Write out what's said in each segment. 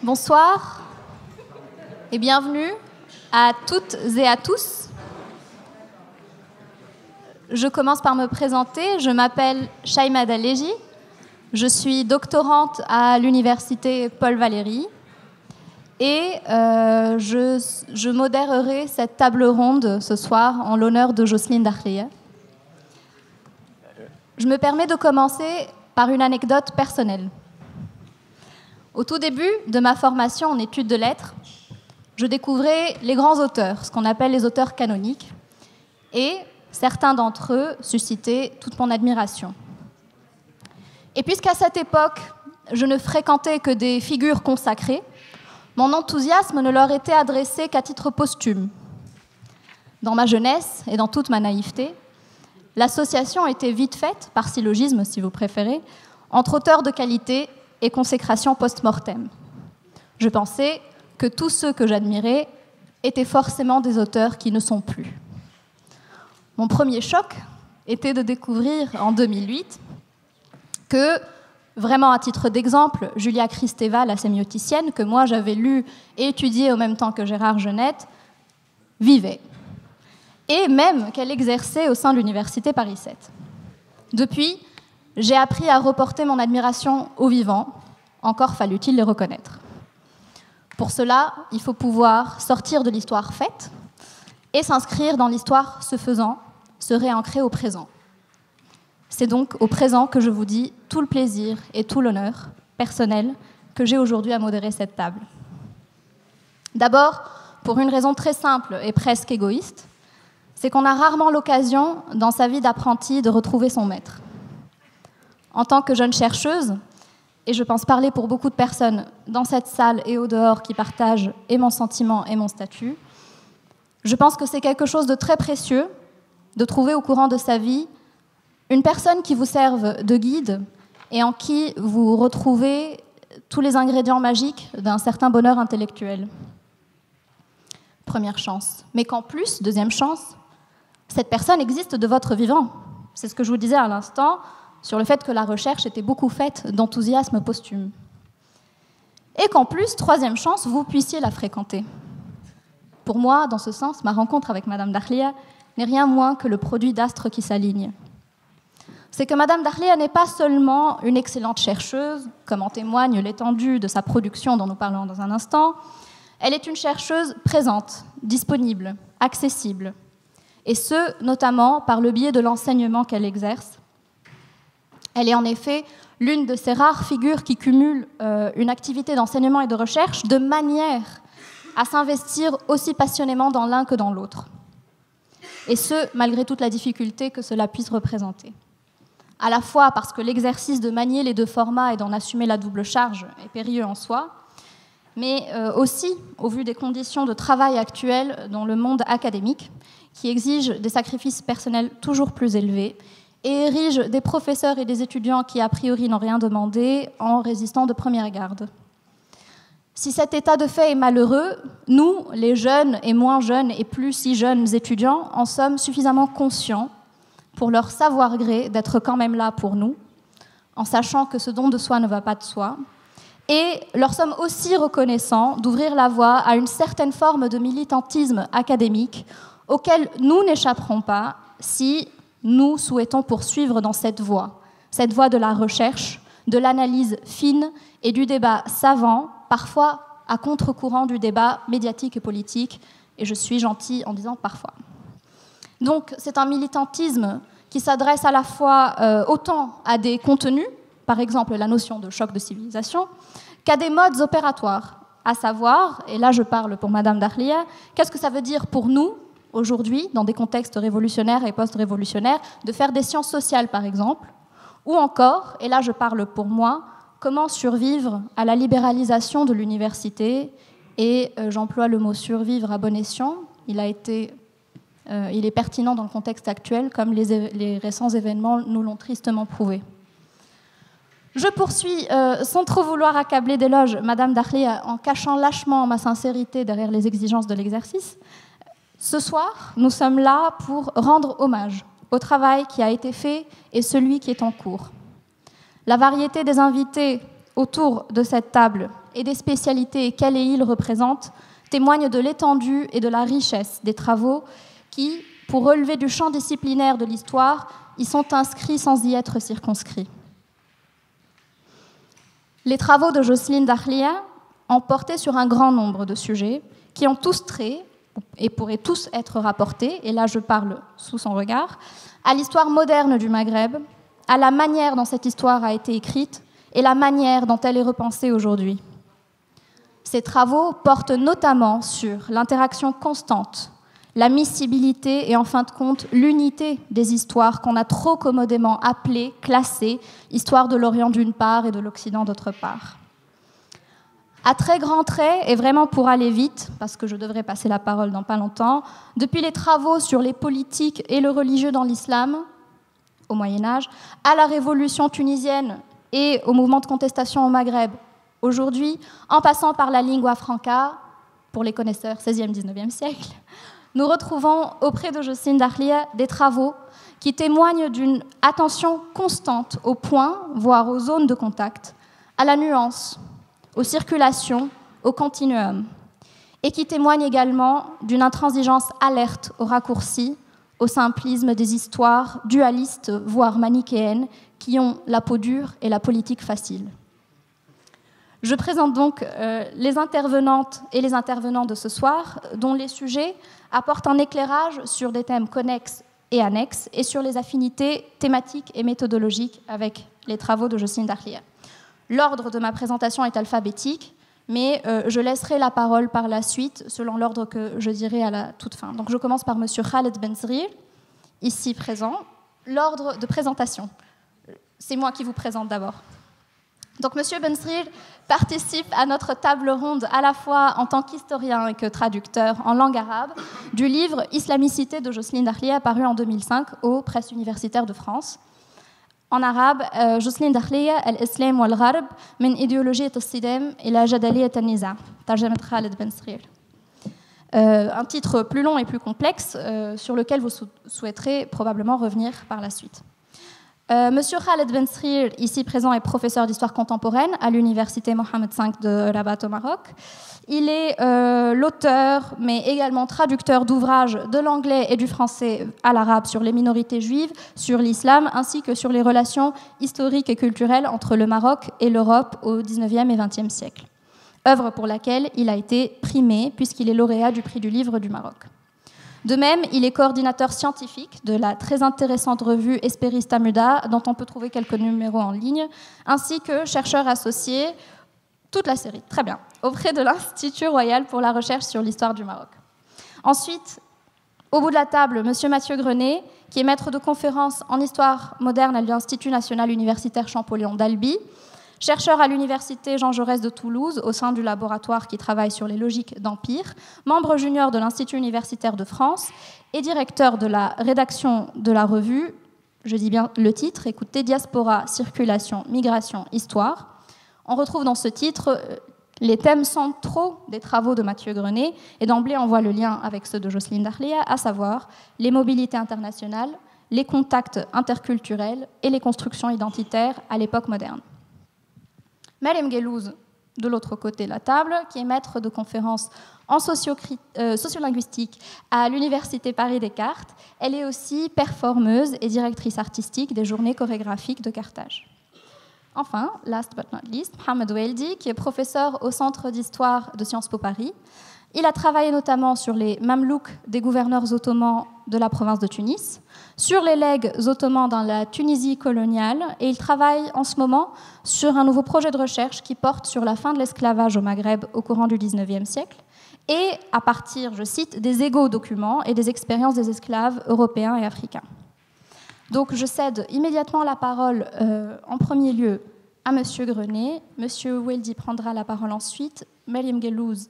Bonsoir et bienvenue à toutes et à tous. Je commence par me présenter. Je m'appelle Shaima Daleji. Je suis doctorante à l'université Paul Valéry et je modérerai cette table ronde ce soir en l'honneur de Jocelyne Dakhlieh. Je me permets de commencer par une anecdote personnelle. Au tout début de ma formation en études de lettres, je découvrais les grands auteurs, ce qu'on appelle les auteurs canoniques, et certains d'entre eux suscitaient toute mon admiration. Et puisqu'à cette époque, je ne fréquentais que des figures consacrées, mon enthousiasme ne leur était adressé qu'à titre posthume. Dans ma jeunesse et dans toute ma naïveté, l'association était vite faite, par syllogisme si vous préférez, entre auteurs de qualité et consécration post-mortem. Je pensais que tous ceux que j'admirais étaient forcément des auteurs qui ne sont plus. Mon premier choc était de découvrir en 2008 que, vraiment à titre d'exemple, Julia Kristeva, la sémioticienne, que moi j'avais lue et étudiée au même temps que Gérard Genette, vivait. Et même qu'elle exerçait au sein de l'université Paris 7. Depuis, j'ai appris à reporter mon admiration aux vivants, encore fallut-il les reconnaître. Pour cela, il faut pouvoir sortir de l'histoire faite et s'inscrire dans l'histoire se faisant, se réancrer au présent. C'est donc au présent que je vous dis tout le plaisir et tout l'honneur personnel que j'ai aujourd'hui à modérer cette table. D'abord, pour une raison très simple et presque égoïste, c'est qu'on a rarement l'occasion, dans sa vie d'apprenti, de retrouver son maître. En tant que jeune chercheuse, et je pense parler pour beaucoup de personnes dans cette salle et au dehors qui partagent et mon sentiment et mon statut, je pense que c'est quelque chose de très précieux de trouver au courant de sa vie une personne qui vous serve de guide et en qui vous retrouvez tous les ingrédients magiques d'un certain bonheur intellectuel. Première chance. Mais qu'en plus, deuxième chance, cette personne existe de votre vivant. C'est ce que je vous disais à l'instant, sur le fait que la recherche était beaucoup faite d'enthousiasme posthume. Et qu'en plus, troisième chance, vous puissiez la fréquenter. Pour moi, dans ce sens, ma rencontre avec Madame Dakhlieh n'est rien moins que le produit d'astres qui s'alignent. C'est que Madame Dakhlieh n'est pas seulement une excellente chercheuse, comme en témoigne l'étendue de sa production dont nous parlons dans un instant, elle est une chercheuse présente, disponible, accessible, et ce, notamment par le biais de l'enseignement qu'elle exerce. Elle est en effet l'une de ces rares figures qui cumulent une activité d'enseignement et de recherche de manière à s'investir aussi passionnément dans l'un que dans l'autre. Et ce, malgré toute la difficulté que cela puisse représenter. À la fois parce que l'exercice de manier les deux formats et d'en assumer la double charge est périlleux en soi, mais aussi au vu des conditions de travail actuelles dans le monde académique, qui exigent des sacrifices personnels toujours plus élevés, et érige des professeurs et des étudiants qui, a priori, n'ont rien demandé en résistant de première garde. Si cet état de fait est malheureux, nous, les jeunes et moins jeunes et plus si jeunes étudiants, en sommes suffisamment conscients pour leur savoir gré d'être quand même là pour nous, en sachant que ce don de soi ne va pas de soi, et leur sommes aussi reconnaissants d'ouvrir la voie à une certaine forme de militantisme académique auquel nous n'échapperons pas si nous souhaitons poursuivre dans cette voie de la recherche, de l'analyse fine et du débat savant, parfois à contre-courant du débat médiatique et politique, et je suis gentille en disant parfois. Donc c'est un militantisme qui s'adresse à la fois autant à des contenus, par exemple la notion de choc de civilisation, qu'à des modes opératoires, à savoir, et là je parle pour Madame Dakhlieh, qu'est-ce que ça veut dire pour nous, aujourd'hui, dans des contextes révolutionnaires et post-révolutionnaires, de faire des sciences sociales, par exemple, ou encore, et là je parle pour moi, comment survivre à la libéralisation de l'université, et j'emploie le mot survivre à bon escient, il est pertinent dans le contexte actuel, comme les récents événements nous l'ont tristement prouvé. Je poursuis, sans trop vouloir accabler d'éloges Madame Dahlia en cachant lâchement ma sincérité derrière les exigences de l'exercice. Ce soir, nous sommes là pour rendre hommage au travail qui a été fait et celui qui est en cours. La variété des invités autour de cette table et des spécialités qu'elle et il représentent témoigne de l'étendue et de la richesse des travaux qui, pour relever du champ disciplinaire de l'histoire, y sont inscrits sans y être circonscrits. Les travaux de Jocelyne Dahlia ont porté sur un grand nombre de sujets qui ont tous trait, et pourraient tous être rapportés, et là je parle sous son regard, à l'histoire moderne du Maghreb, à la manière dont cette histoire a été écrite et la manière dont elle est repensée aujourd'hui. Ces travaux portent notamment sur l'interaction constante, la miscibilité et en fin de compte l'unité des histoires qu'on a trop commodément appelées, classées, histoire de l'Orient d'une part et de l'Occident d'autre part. À très grands traits, et vraiment pour aller vite, parce que je devrais passer la parole dans pas longtemps, depuis les travaux sur les politiques et le religieux dans l'islam, au Moyen-Âge, à la révolution tunisienne et au mouvement de contestation au Maghreb, aujourd'hui, en passant par la lingua franca, pour les connaisseurs 16e, 19e siècle, nous retrouvons auprès de Jocelyne Dahlia des travaux qui témoignent d'une attention constante aux points, voire aux zones de contact, à la nuance, aux circulations, au continuum, et qui témoignent également d'une intransigeance alerte aux raccourcis, au simplisme des histoires dualistes, voire manichéennes, qui ont la peau dure et la politique facile. Je présente donc les intervenantes et les intervenants de ce soir, dont les sujets apportent un éclairage sur des thèmes connexes et annexes, et sur les affinités thématiques et méthodologiques avec les travaux de Jocelyne Dahlia. L'ordre de ma présentation est alphabétique, mais je laisserai la parole par la suite, selon l'ordre que je dirai à la toute fin. Donc je commence par M. Khaled Bensril, ici présent. L'ordre de présentation, c'est moi qui vous présente d'abord. Donc M. Bensril participe à notre table ronde à la fois en tant qu'historien et que traducteur en langue arabe du livre « Islamicité » de Jocelyne Dahlia, paru en 2005 aux Presses universitaires de France. En arabe, Jocelyne Dahlia, Al-Islam wal-Gharb, min idéologie al-Sidem ila jadaliyat al-Niza, tarjamat Khaled Bensril. Un titre plus long et plus complexe sur lequel vous souhaiterez probablement revenir par la suite. Monsieur Khaled Bensril, ici présent, est professeur d'histoire contemporaine à l'université Mohammed V de Rabat au Maroc. Il est l'auteur, mais également traducteur d'ouvrages de l'anglais et du français à l'arabe sur les minorités juives, sur l'islam, ainsi que sur les relations historiques et culturelles entre le Maroc et l'Europe au XIXe et XXe siècle. Œuvre pour laquelle il a été primé, puisqu'il est lauréat du prix du livre du Maroc. De même, il est coordinateur scientifique de la très intéressante revue Hesperis Tamuda, dont on peut trouver quelques numéros en ligne, ainsi que chercheur associé, toute la série, très bien, auprès de l'Institut royal pour la recherche sur l'histoire du Maroc. Ensuite, au bout de la table, M. Mathieu Grenet, qui est maître de conférences en histoire moderne à l'Institut national universitaire Champollion d'Albi, chercheur à l'université Jean Jaurès de Toulouse au sein du laboratoire qui travaille sur les logiques d'empire, membre junior de l'Institut universitaire de France et directeur de la rédaction de la revue, je dis bien le titre, écoutez, Diaspora, Circulation, Migration, Histoire. On retrouve dans ce titre les thèmes centraux des travaux de Mathieu Grenet, et d'emblée on voit le lien avec ceux de Jocelyne Dahlia, à savoir les mobilités internationales, les contacts interculturels et les constructions identitaires à l'époque moderne. Mariam Guellouz, de l'autre côté de la table, qui est maître de conférences en sociolinguistique à l'Université Paris-Descartes. Elle est aussi performeuse et directrice artistique des Journées chorégraphiques de Carthage. Enfin, last but not least, Mohamed Weldi, qui est professeur au Centre d'histoire de Sciences Po Paris. Il a travaillé notamment sur les Mamelouks des gouverneurs ottomans de la province de Tunis, sur les legs ottomans dans la Tunisie coloniale, et il travaille en ce moment sur un nouveau projet de recherche qui porte sur la fin de l'esclavage au Maghreb au courant du XIXe siècle, et à partir, je cite, des égaux documents et des expériences des esclaves européens et africains. Donc je cède immédiatement la parole en premier lieu à M. Grenet. M. Weldi prendra la parole ensuite, Mariam Guellouz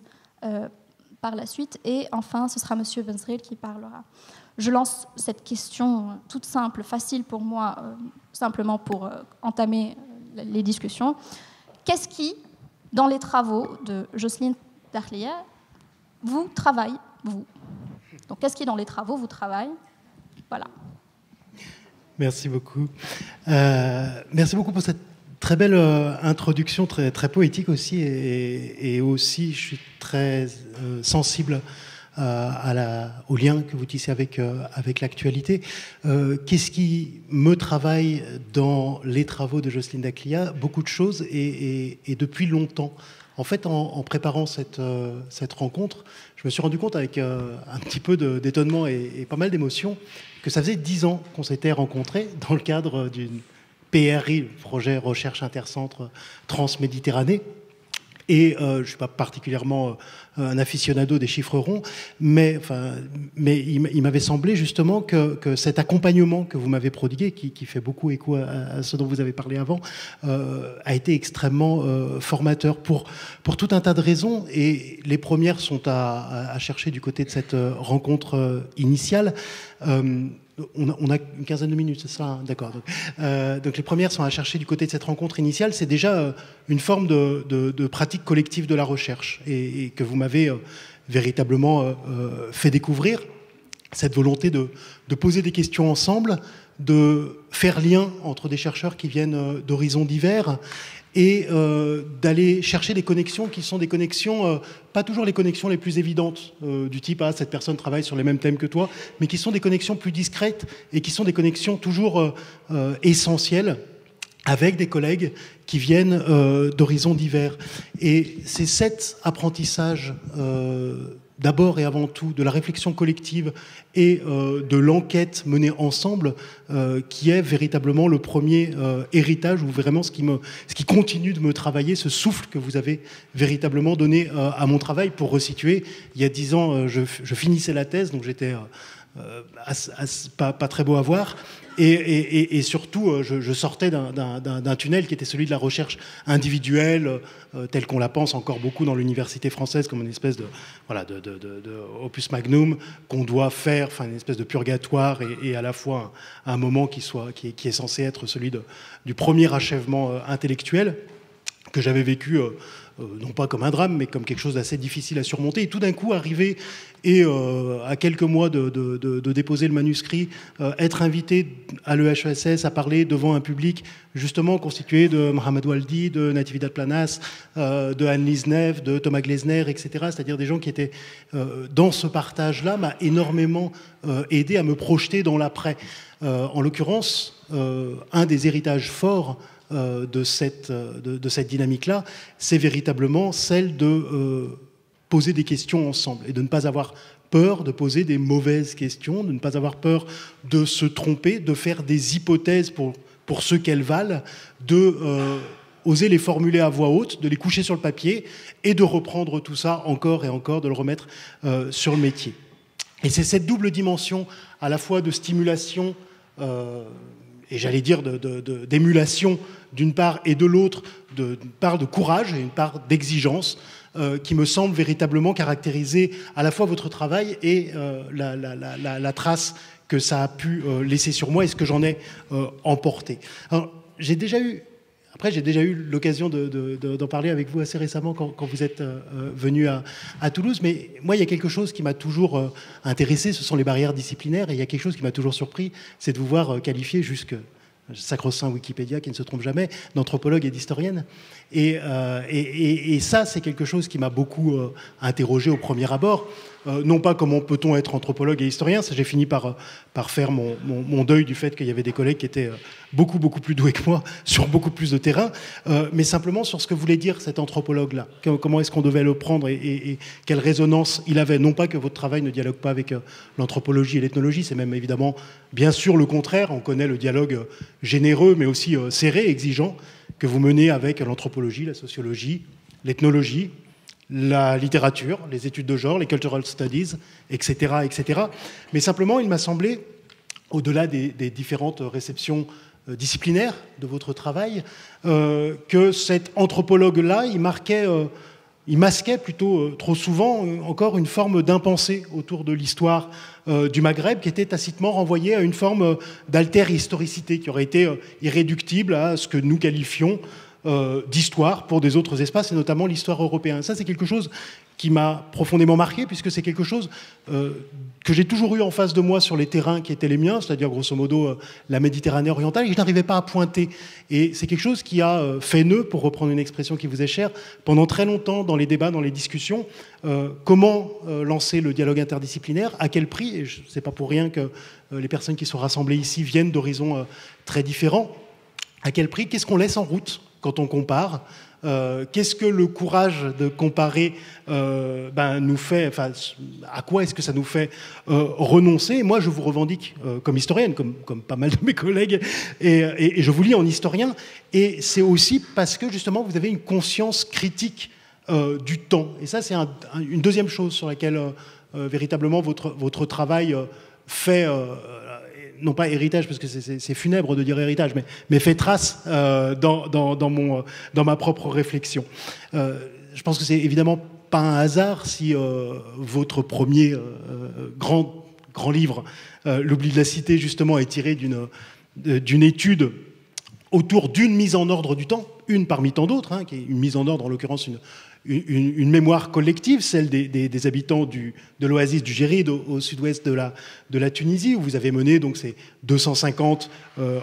par la suite, et enfin ce sera M. Bensril qui parlera. Je lance cette question toute simple, facile pour moi, simplement pour entamer les discussions. Qu'est-ce qui, dans les travaux de Jocelyne Dakhlia, vous travaille, vous? Donc, qu'est-ce qui, dans les travaux, vous travaille? Voilà. Merci beaucoup. Merci beaucoup pour cette très belle introduction, très, très poétique aussi, et aussi, je suis très sensible au lien que vous tissez avec l'actualité. Qu'est-ce qui me travaille dans les travaux de Jocelyne Dakhlia? Beaucoup de choses, et depuis longtemps. En fait, en préparant cette rencontre, je me suis rendu compte avec un petit peu d'étonnement et pas mal d'émotion que ça faisait 10 ans qu'on s'était rencontrés dans le cadre d'une PRI, le projet Recherche Intercentre Transméditerranée. Et je ne suis pas particulièrement un aficionado des chiffres ronds, mais il m'avait semblé justement que cet accompagnement que vous m'avez prodigué, qui fait beaucoup écho à ce dont vous avez parlé avant, a été extrêmement formateur pour tout un tas de raisons. Et les premières sont à chercher du côté de cette rencontre initiale. On a une quinzaine de minutes, c'est ça, hein? D'accord. Donc les premières sont à chercher du côté de cette rencontre initiale. C'est déjà une forme de pratique collective de la recherche et que vous m'avez véritablement fait découvrir. Cette volonté de poser des questions ensemble, de faire lien entre des chercheurs qui viennent d'horizons divers et d'aller chercher des connexions qui sont des connexions, pas toujours les connexions les plus évidentes, du type « Ah, cette personne travaille sur les mêmes thèmes que toi », mais qui sont des connexions plus discrètes et qui sont des connexions toujours essentielles avec des collègues qui viennent d'horizons divers. Et c'est cet apprentissage d'abord et avant tout de la réflexion collective et de l'enquête menée ensemble qui est véritablement le premier héritage ou vraiment ce qui continue de me travailler, ce souffle que vous avez véritablement donné à mon travail. Pour resituer, il y a 10 ans, je finissais la thèse, donc j'étais pas très beau à voir. Et surtout, je sortais d'un tunnel qui était celui de la recherche individuelle, telle qu'on la pense encore beaucoup dans l'université française, comme une espèce de opus magnum qu'on doit faire, enfin une espèce de purgatoire et à la fois un moment qui est censé être celui du premier achèvement intellectuel que j'avais vécu. Non pas comme un drame, mais comme quelque chose d'assez difficile à surmonter. Et tout d'un coup, arriver et à quelques mois de déposer le manuscrit, être invité à l'EHESS à parler devant un public justement constitué de Mohamed Waldi, de Natividad Planas, de Anne-Lise Neve, de Thomas Glesner, etc. C'est-à-dire des gens qui étaient dans ce partage-là, m'a énormément aidé à me projeter dans l'après. En l'occurrence, un des héritages forts de cette dynamique-là, c'est véritablement celle de poser des questions ensemble et de ne pas avoir peur de poser des mauvaises questions, de ne pas avoir peur de se tromper, de faire des hypothèses pour ce qu'elles valent, de oser les formuler à voix haute, de les coucher sur le papier et de reprendre tout ça encore et encore, de le remettre sur le métier. Et c'est cette double dimension à la fois de stimulation et j'allais dire d'émulation d'une part et de l'autre, d'une part de courage et une part d'exigence qui me semble véritablement caractériser à la fois votre travail et la trace que ça a pu laisser sur moi et ce que j'en ai emporté. Alors, j'ai déjà eu l'occasion d'en parler avec vous assez récemment quand vous êtes venu à Toulouse, mais moi, il y a quelque chose qui m'a toujours intéressé, ce sont les barrières disciplinaires, et il y a quelque chose qui m'a toujours surpris, c'est de vous voir qualifier jusque sacro-saint Wikipédia qui ne se trompe jamais, d'anthropologue et d'historienne. Et ça, c'est quelque chose qui m'a beaucoup interrogé au premier abord. Non pas comment peut-on être anthropologue et historien, ça j'ai fini par faire mon deuil du fait qu'il y avait des collègues qui étaient beaucoup plus doués que moi sur beaucoup plus de terrain, mais simplement sur ce que voulait dire cet anthropologue-là. Comment est-ce qu'on devait le prendre et quelle résonance il avait. Non pas que votre travail ne dialogue pas avec l'anthropologie et l'ethnologie, c'est même évidemment bien sûr le contraire. On connaît le dialogue généreux mais aussi serré, exigeant, que vous menez avec l'anthropologie, la sociologie, l'ethnologie, la littérature, les études de genre, les cultural studies, etc., etc. Mais simplement, il m'a semblé, au-delà des différentes réceptions disciplinaires de votre travail, que cet anthropologue-là, il marquait il masquait plutôt trop souvent encore une forme d'impensé autour de l'histoire du Maghreb qui était tacitement renvoyée à une forme d'alter-historicité qui aurait été irréductible à ce que nous qualifions d'histoire pour des autres espaces, et notamment l'histoire européenne. Ça, c'est quelque chose qui m'a profondément marqué, puisque c'est quelque chose que j'ai toujours eu en face de moi sur les terrains qui étaient les miens, c'est-à-dire grosso modo la Méditerranée orientale, et je n'arrivais pas à pointer. Et c'est quelque chose qui a fait nœud, pour reprendre une expression qui vous est chère, pendant très longtemps dans les débats, dans les discussions. Comment lancer le dialogue interdisciplinaire, à quel prix? Et c'est pas pour rien que les personnes qui sont rassemblées ici viennent d'horizons très différents. À quel prix? Qu'est-ce qu'on laisse en route quand on compare? Qu'est-ce que le courage de comparer nous fait, enfin, à quoi est-ce que ça nous fait renoncer? Moi, je vous revendique comme historienne, comme pas mal de mes collègues, et je vous lis en historien, et c'est aussi parce que justement vous avez une conscience critique du temps. Et ça, c'est une deuxième chose sur laquelle véritablement votre travail fait... non pas héritage, parce que c'est funèbre de dire héritage, mais fait trace dans ma propre réflexion. Je pense que c'est évidemment pas un hasard si votre premier grand livre, L'oubli de la cité, justement, est tiré d'une étude autour d'une mise en ordre du temps, une parmi tant d'autres, qui est une mise en ordre, en l'occurrence une mémoire collective, celle des habitants de l'oasis du Jérid au sud-ouest de la Tunisie, où vous avez mené donc ces 250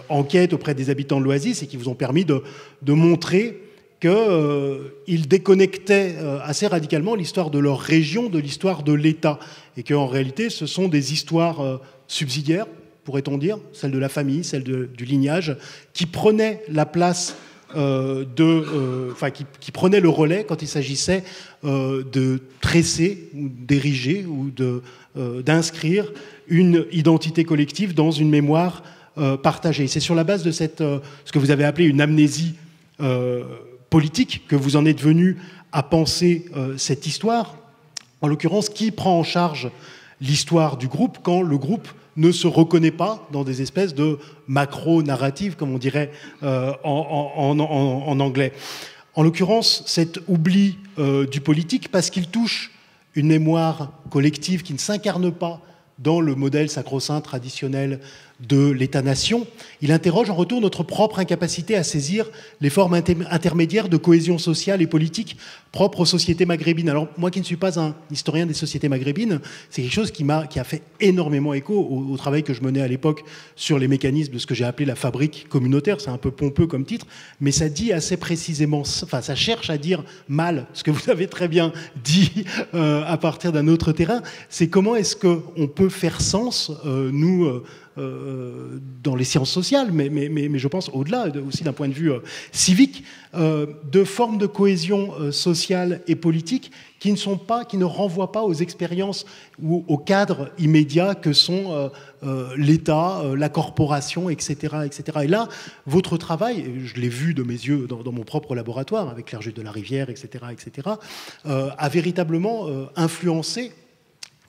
enquêtes auprès des habitants de l'oasis et qui vous ont permis de montrer qu'ils déconnectaient assez radicalement l'histoire de leur région de l'histoire de l'État, et qu'en réalité ce sont des histoires subsidiaires, pourrait-on dire, celle de la famille, celle du lignage, qui prenaient la place qui prenait le relais quand il s'agissait de tresser ou d'ériger ou d'inscrire une identité collective dans une mémoire partagée. C'est sur la base de ce que vous avez appelé une amnésie politique que vous en êtes venu à penser cette histoire. En l'occurrence, qui prend en charge l'histoire du groupe quand le groupe ne se reconnaît pas dans des espèces de macro-narratives, comme on dirait en anglais. En l'occurrence, cet oubli du politique, parce qu'il touche une mémoire collective qui ne s'incarne pas dans le modèle sacro-saint traditionnel de l'État-nation, il interroge en retour notre propre incapacité à saisir les formes intermédiaires de cohésion sociale et politique propres aux sociétés maghrébines. Alors, moi qui ne suis pas un historien des sociétés maghrébines, c'est quelque chose qui a fait énormément écho au travail que je menais à l'époque sur les mécanismes de ce que j'ai appelé la fabrique communautaire. C'est un peu pompeux comme titre, mais ça dit assez précisément, enfin, ça cherche à dire mal ce que vous avez très bien dit à partir d'un autre terrain. C'est comment est-ce qu'on peut faire sens, dans les sciences sociales, mais je pense au-delà, aussi d'un point de vue civique, de formes de cohésion sociale et politique qui ne renvoient pas aux expériences ou aux cadres immédiats que sont l'État, la corporation, etc., etc. Et là, votre travail, je l'ai vu de mes yeux dans mon propre laboratoire, avec Claire Jules de la Rivière, etc., a véritablement influencé,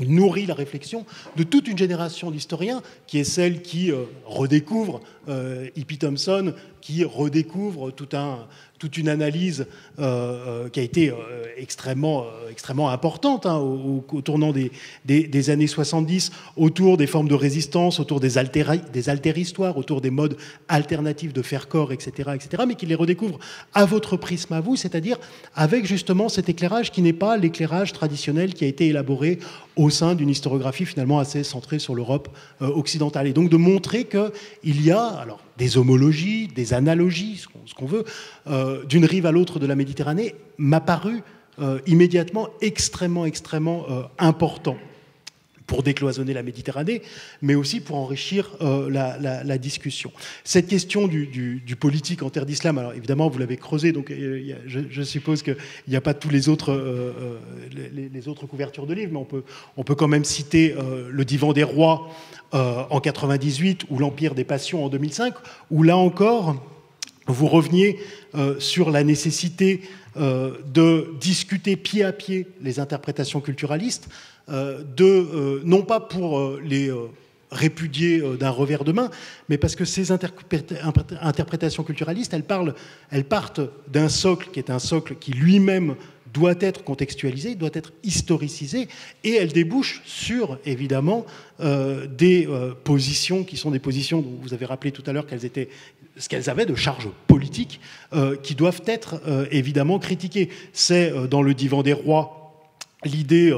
il nourrit la réflexion de toute une génération d'historiens qui est celle qui redécouvre Hippie Thompson, qui redécouvre toute une analyse qui a été extrêmement importante au tournant des années 70, autour des formes de résistance, autour des alter-histoires, autour des modes alternatifs de faire corps, etc., mais qui les redécouvre à votre prisme à vous, c'est-à-dire avec justement cet éclairage qui n'est pas l'éclairage traditionnel qui a été élaboré au sein d'une historiographie finalement assez centrée sur l'Europe occidentale. Et donc de montrer qu'il y a alors des homologies, des analogies, ce qu'on veut, d'une rive à l'autre de la Méditerranée, m'a paru immédiatement extrêmement important pour décloisonner la Méditerranée, mais aussi pour enrichir la discussion. Cette question du politique en terre d'islam, alors évidemment vous l'avez creusé, donc je suppose qu'il n'y a pas tous les autres couvertures de livres, mais on peut quand même citer le Divan des rois en 98 ou l'Empire des passions en 2005, où là encore vous reveniez sur la nécessité de discuter pied à pied les interprétations culturalistes, non pas pour les répudiées d'un revers de main, mais parce que ces interprétations culturalistes, elles partent d'un socle qui est un socle qui lui-même doit être contextualisé, doit être historicisé, et elles débouchent sur, évidemment, des positions qui sont des positions dont vous avez rappelé tout à l'heure ce qu'elles avaient de charge politique, qui doivent être évidemment critiquées. C'est dans le Divan des rois l'idée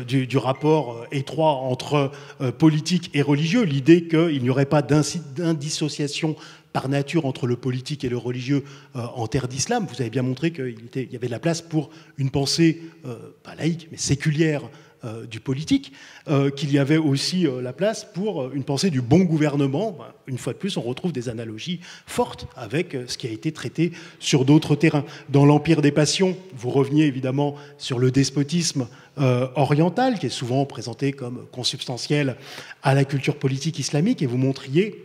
du rapport étroit entre politique et religieux, l'idée qu'il n'y aurait pas d'indissociation par nature entre le politique et le religieux en terre d'islam. Vous avez bien montré qu'il y avait de la place pour une pensée, pas laïque, mais séculière du politique, qu'il y avait aussi la place pour une pensée du bon gouvernement. Une fois de plus, on retrouve des analogies fortes avec ce qui a été traité sur d'autres terrains. Dans l'Empire des passions, vous reveniez évidemment sur le despotisme oriental, qui est souvent présenté comme consubstantiel à la culture politique islamique, et vous montriez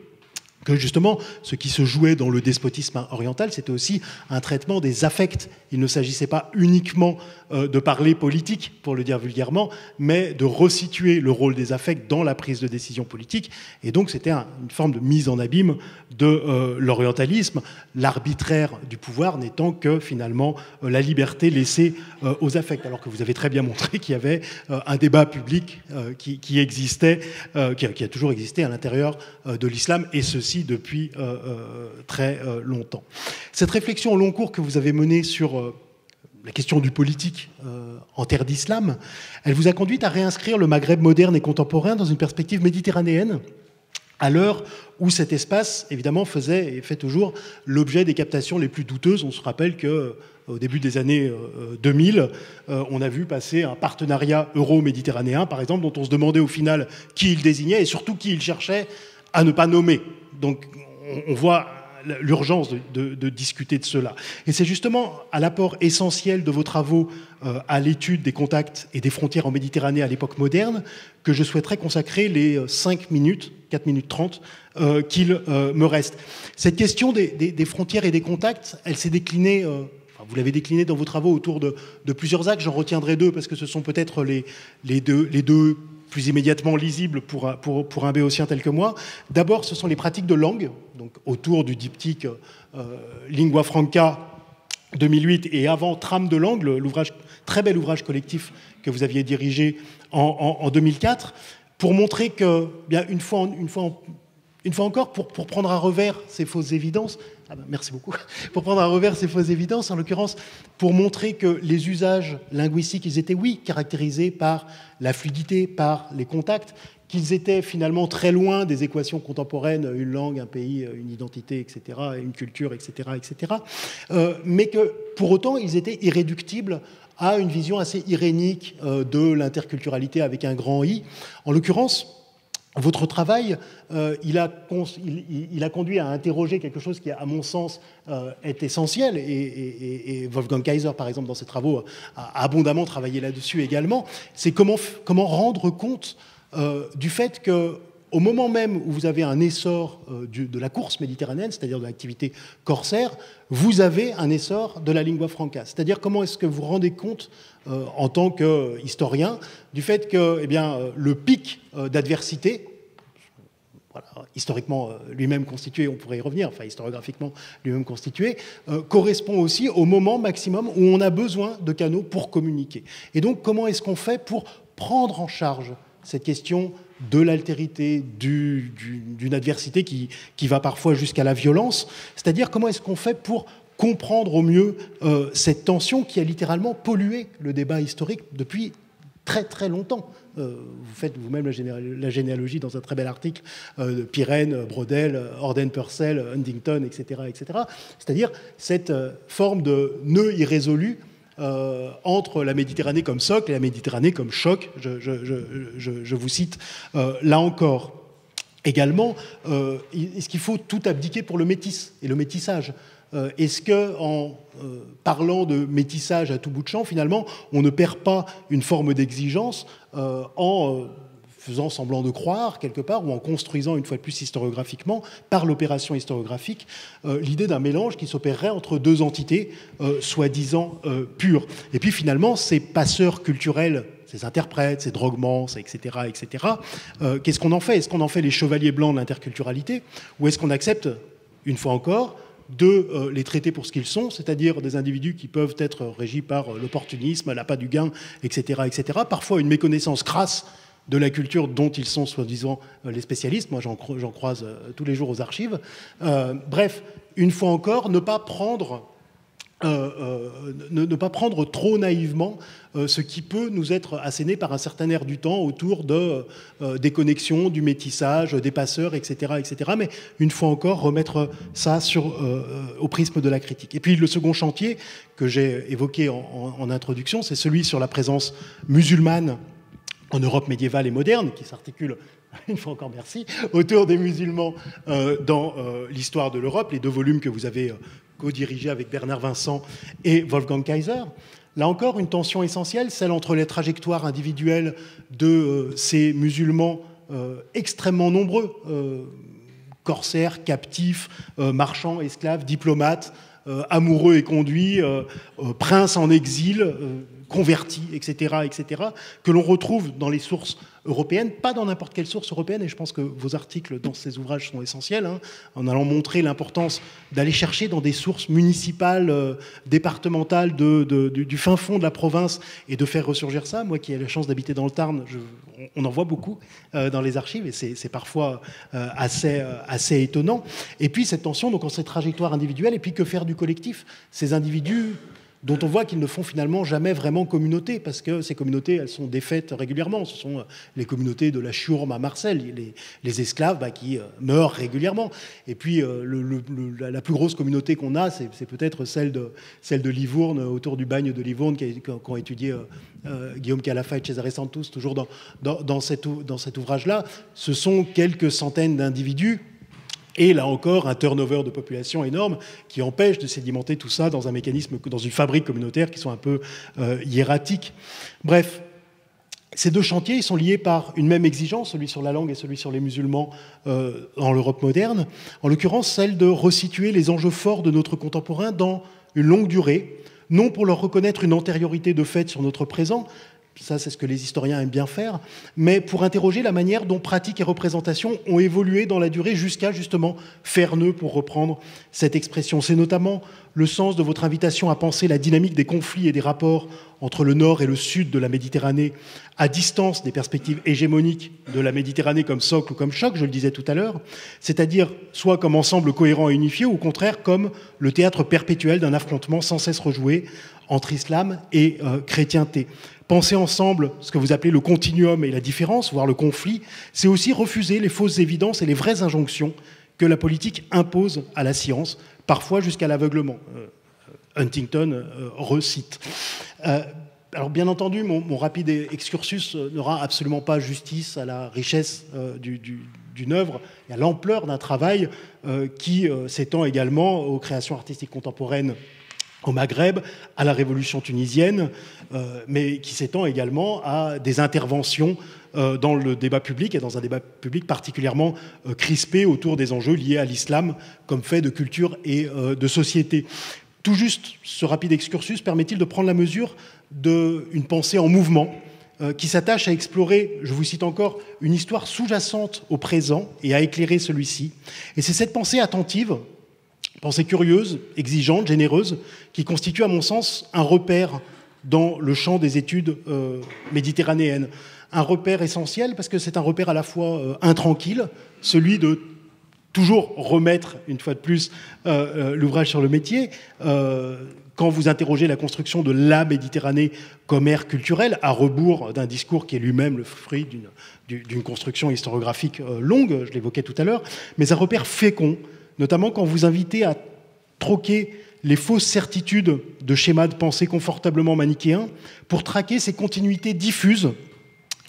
que justement, ce qui se jouait dans le despotisme oriental, c'était aussi un traitement des affects. Il ne s'agissait pas uniquement de parler politique, pour le dire vulgairement, mais de resituer le rôle des affects dans la prise de décision politique. Et donc, c'était une forme de mise en abîme de l'orientalisme, l'arbitraire du pouvoir n'étant que, finalement, la liberté laissée aux affects. Alors que vous avez très bien montré qu'il y avait un débat public qui existait, qui a toujours existé à l'intérieur de l'islam, et ceci depuis très longtemps. Cette réflexion au long cours que vous avez menée sur la question du politique en terre d'islam, elle vous a conduite à réinscrire le Maghreb moderne et contemporain dans une perspective méditerranéenne, à l'heure où cet espace, évidemment, faisait et fait toujours l'objet des captations les plus douteuses. On se rappelle qu'au début des années 2000, on a vu passer un partenariat euro-méditerranéen, par exemple, dont on se demandait au final qui il désignait et surtout qui il cherchait à ne pas nommer. Donc on voit l'urgence de discuter de cela. Et c'est justement à l'apport essentiel de vos travaux à l'étude des contacts et des frontières en Méditerranée à l'époque moderne que je souhaiterais consacrer les 5 minutes, 4 minutes 30, qu'il me reste. Cette question des frontières et des contacts, elle s'est déclinée... vous l'avez décliné dans vos travaux autour de plusieurs axes. J'en retiendrai 2 parce que ce sont peut-être les deux plus immédiatement lisibles pour un béotien tel que moi. D'abord, ce sont les pratiques de langue, donc autour du diptyque Lingua Franca 2008 et avant Trame de langue, très bel ouvrage collectif que vous aviez dirigé en 2004, pour montrer que, bien, une fois encore, pour prendre à revers ces fausses évidences, merci beaucoup. Pour prendre à revers ces fausses évidences, en l'occurrence, pour montrer que les usages linguistiques, ils étaient, oui, caractérisés par la fluidité, par les contacts, qu'ils étaient finalement très loin des équations contemporaines, une langue, un pays, une identité, etc., une culture, etc., etc., mais que, pour autant, ils étaient irréductibles à une vision assez irénique de l'interculturalité avec un grand I. En l'occurrence, votre travail, il a conduit à interroger quelque chose qui, à mon sens, est essentiel. Et Wolfgang Kaiser, par exemple, dans ses travaux, a abondamment travaillé là-dessus également. C'est comment rendre compte du fait qu'au moment même où vous avez un essor de la course méditerranéenne, c'est-à-dire de l'activité corsaire, vous avez un essor de la lingua franca. C'est-à-dire comment est-ce que vous rendez compte, en tant qu'historien, du fait que le pic d'adversité, historiquement lui-même constitué, on pourrait y revenir, enfin historiographiquement lui-même constitué, correspond aussi au moment maximum où on a besoin de canaux pour communiquer. Et donc, comment est-ce qu'on fait pour prendre en charge cette question de l'altérité, d'une adversité qui va parfois jusqu'à la violence, c'est-à-dire comment est-ce qu'on fait pour comprendre au mieux cette tension qui a littéralement pollué le débat historique depuis très très longtemps. Vous faites vous-même la généalogie dans un très bel article de Pirenne, Brodel, Orden Purcell, Huntington, etc., etc. C'est-à-dire cette forme de nœud irrésolu entre la Méditerranée comme socle et la Méditerranée comme choc. Je vous cite là encore. Également, est-ce qu'il faut tout abdiquer pour le métis et le métissage ? Est-ce qu'en parlant de métissage à tout bout de champ, finalement, on ne perd pas une forme d'exigence en faisant semblant de croire, quelque part, ou en construisant, une fois de plus historiographiquement, par l'opération historiographique, l'idée d'un mélange qui s'opérerait entre deux entités soi-disant pures. Et puis finalement, ces passeurs culturels, ces interprètes, ces droguements, etc. etc. Qu'est-ce qu'on en fait? Est-ce qu'on en fait les chevaliers blancs de l'interculturalité? Ou est-ce qu'on accepte, une fois encore, de les traiter pour ce qu'ils sont, c'est-à-dire des individus qui peuvent être régis par l'opportunisme, l'appât du gain, etc., etc. Parfois une méconnaissance crasse de la culture dont ils sont soi-disant les spécialistes. Moi, j'en croise tous les jours aux archives. Bref, une fois encore, ne pas prendre trop naïvement ce qui peut nous être asséné par un certain air du temps autour des connexions, du métissage, des passeurs, etc., etc. Mais une fois encore, remettre ça au prisme de la critique. Et puis le second chantier que j'ai évoqué en introduction, c'est celui sur la présence musulmane en Europe médiévale et moderne, qui s'articule, une fois encore merci, autour des musulmans dans l'histoire de l'Europe, les 2 volumes que vous avez co-dirigés avec Bernard Vincent et Wolfgang Kaiser. Là encore, une tension essentielle, celle entre les trajectoires individuelles de ces musulmans extrêmement nombreux, corsaires, captifs, marchands, esclaves, diplomates, amoureux et conduits, princes en exil, convertis, etc., etc., que l'on retrouve dans les sources européennes, pas dans n'importe quelle source européenne, et je pense que vos articles dans ces ouvrages sont essentiels, en allant montrer l'importance d'aller chercher dans des sources municipales, départementales, du fin fond de la province, et de faire ressurgir ça. Moi qui ai la chance d'habiter dans le Tarn, on en voit beaucoup dans les archives, et c'est parfois assez étonnant. Et puis cette tension donc, entre ces trajectoires individuelles, et puis que faire du collectif? Ces individus dont on voit qu'ils ne font finalement jamais vraiment communauté, parce que ces communautés, elles sont défaites régulièrement. Ce sont les communautés de la Chiourme à Marseille, les esclaves qui meurent régulièrement. Et puis la plus grosse communauté qu'on a, c'est peut-être celle de Livourne, autour du bagne de Livourne, qu'ont étudié Guillaume Calafat et Cesare Santos, toujours dans cet ouvrage-là. Ce sont quelques centaines d'individus. Et là encore, un turnover de population énorme qui empêche de sédimenter tout ça dans un mécanisme, dans une fabrique communautaire qui sont un peu hiératiques. Bref, ces 2 chantiers, ils sont liés par une même exigence, celui sur la langue et celui sur les musulmans dans l'Europe moderne. En l'occurrence, celle de resituer les enjeux forts de notre contemporain dans une longue durée, non pour leur reconnaître une antériorité de fait sur notre présent, ça c'est ce que les historiens aiment bien faire, mais pour interroger la manière dont pratique et représentation ont évolué dans la durée jusqu'à justement faire nœud, pour reprendre cette expression. C'est notamment le sens de votre invitation à penser la dynamique des conflits et des rapports entre le nord et le sud de la Méditerranée, à distance des perspectives hégémoniques de la Méditerranée comme socle ou comme choc, je le disais tout à l'heure, c'est-à-dire soit comme ensemble cohérent et unifié, ou au contraire comme le théâtre perpétuel d'un affrontement sans cesse rejoué entre islam et chrétienté. Penser ensemble ce que vous appelez le continuum et la différence, voire le conflit, c'est aussi refuser les fausses évidences et les vraies injonctions que la politique impose à la science, parfois jusqu'à l'aveuglement. Huntington recite. Alors bien entendu, mon rapide excursus n'aura absolument pas justice à la richesse d'une œuvre et à l'ampleur d'un travail qui s'étend également aux créations artistiques contemporaines au Maghreb, à la révolution tunisienne, mais qui s'étend également à des interventions dans le débat public, et dans un débat public particulièrement crispé autour des enjeux liés à l'islam comme fait de culture et de société. Tout juste, ce rapide excursus permet-il de prendre la mesure d'une pensée en mouvement qui s'attache à explorer, je vous cite encore, une histoire sous-jacente au présent et à éclairer celui-ci. Et c'est cette pensée attentive, pensée curieuse, exigeante, généreuse, qui constitue à mon sens un repère dans le champ des études méditerranéennes. Un repère essentiel parce que c'est un repère à la fois intranquille, celui de toujours remettre, une fois de plus, l'ouvrage sur le métier. Quand vous interrogez la construction de la Méditerranée comme ère culturelle, à rebours d'un discours qui est lui-même le fruit d'une construction historiographique longue, je l'évoquais tout à l'heure, mais un repère fécond, notamment quand vous invitez à troquer les fausses certitudes de schémas de pensée confortablement manichéens pour traquer ces continuités diffuses,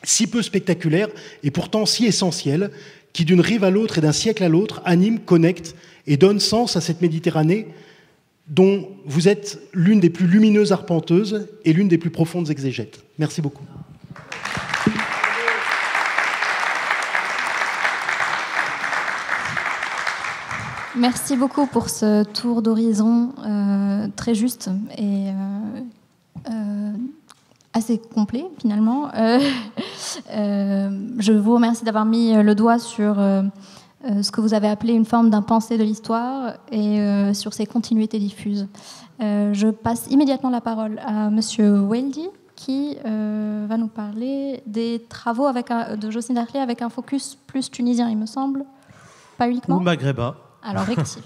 si peu spectaculaires et pourtant si essentielles, qui d'une rive à l'autre et d'un siècle à l'autre animent, connectent et donnent sens à cette Méditerranée dont vous êtes l'une des plus lumineuses arpenteuses et l'une des plus profondes exégètes. Merci beaucoup. Merci beaucoup pour ce tour d'horizon très juste et assez complet, finalement. Je vous remercie d'avoir mis le doigt sur ce que vous avez appelé une forme d'impensé de l'histoire et sur ces continuités diffuses. Je passe immédiatement la parole à Monsieur Weldy, qui va nous parler des travaux de Jocelyne Darclay avec un focus plus tunisien, il me semble. Pas uniquement ? Ou maghrébin. Alors, rectif.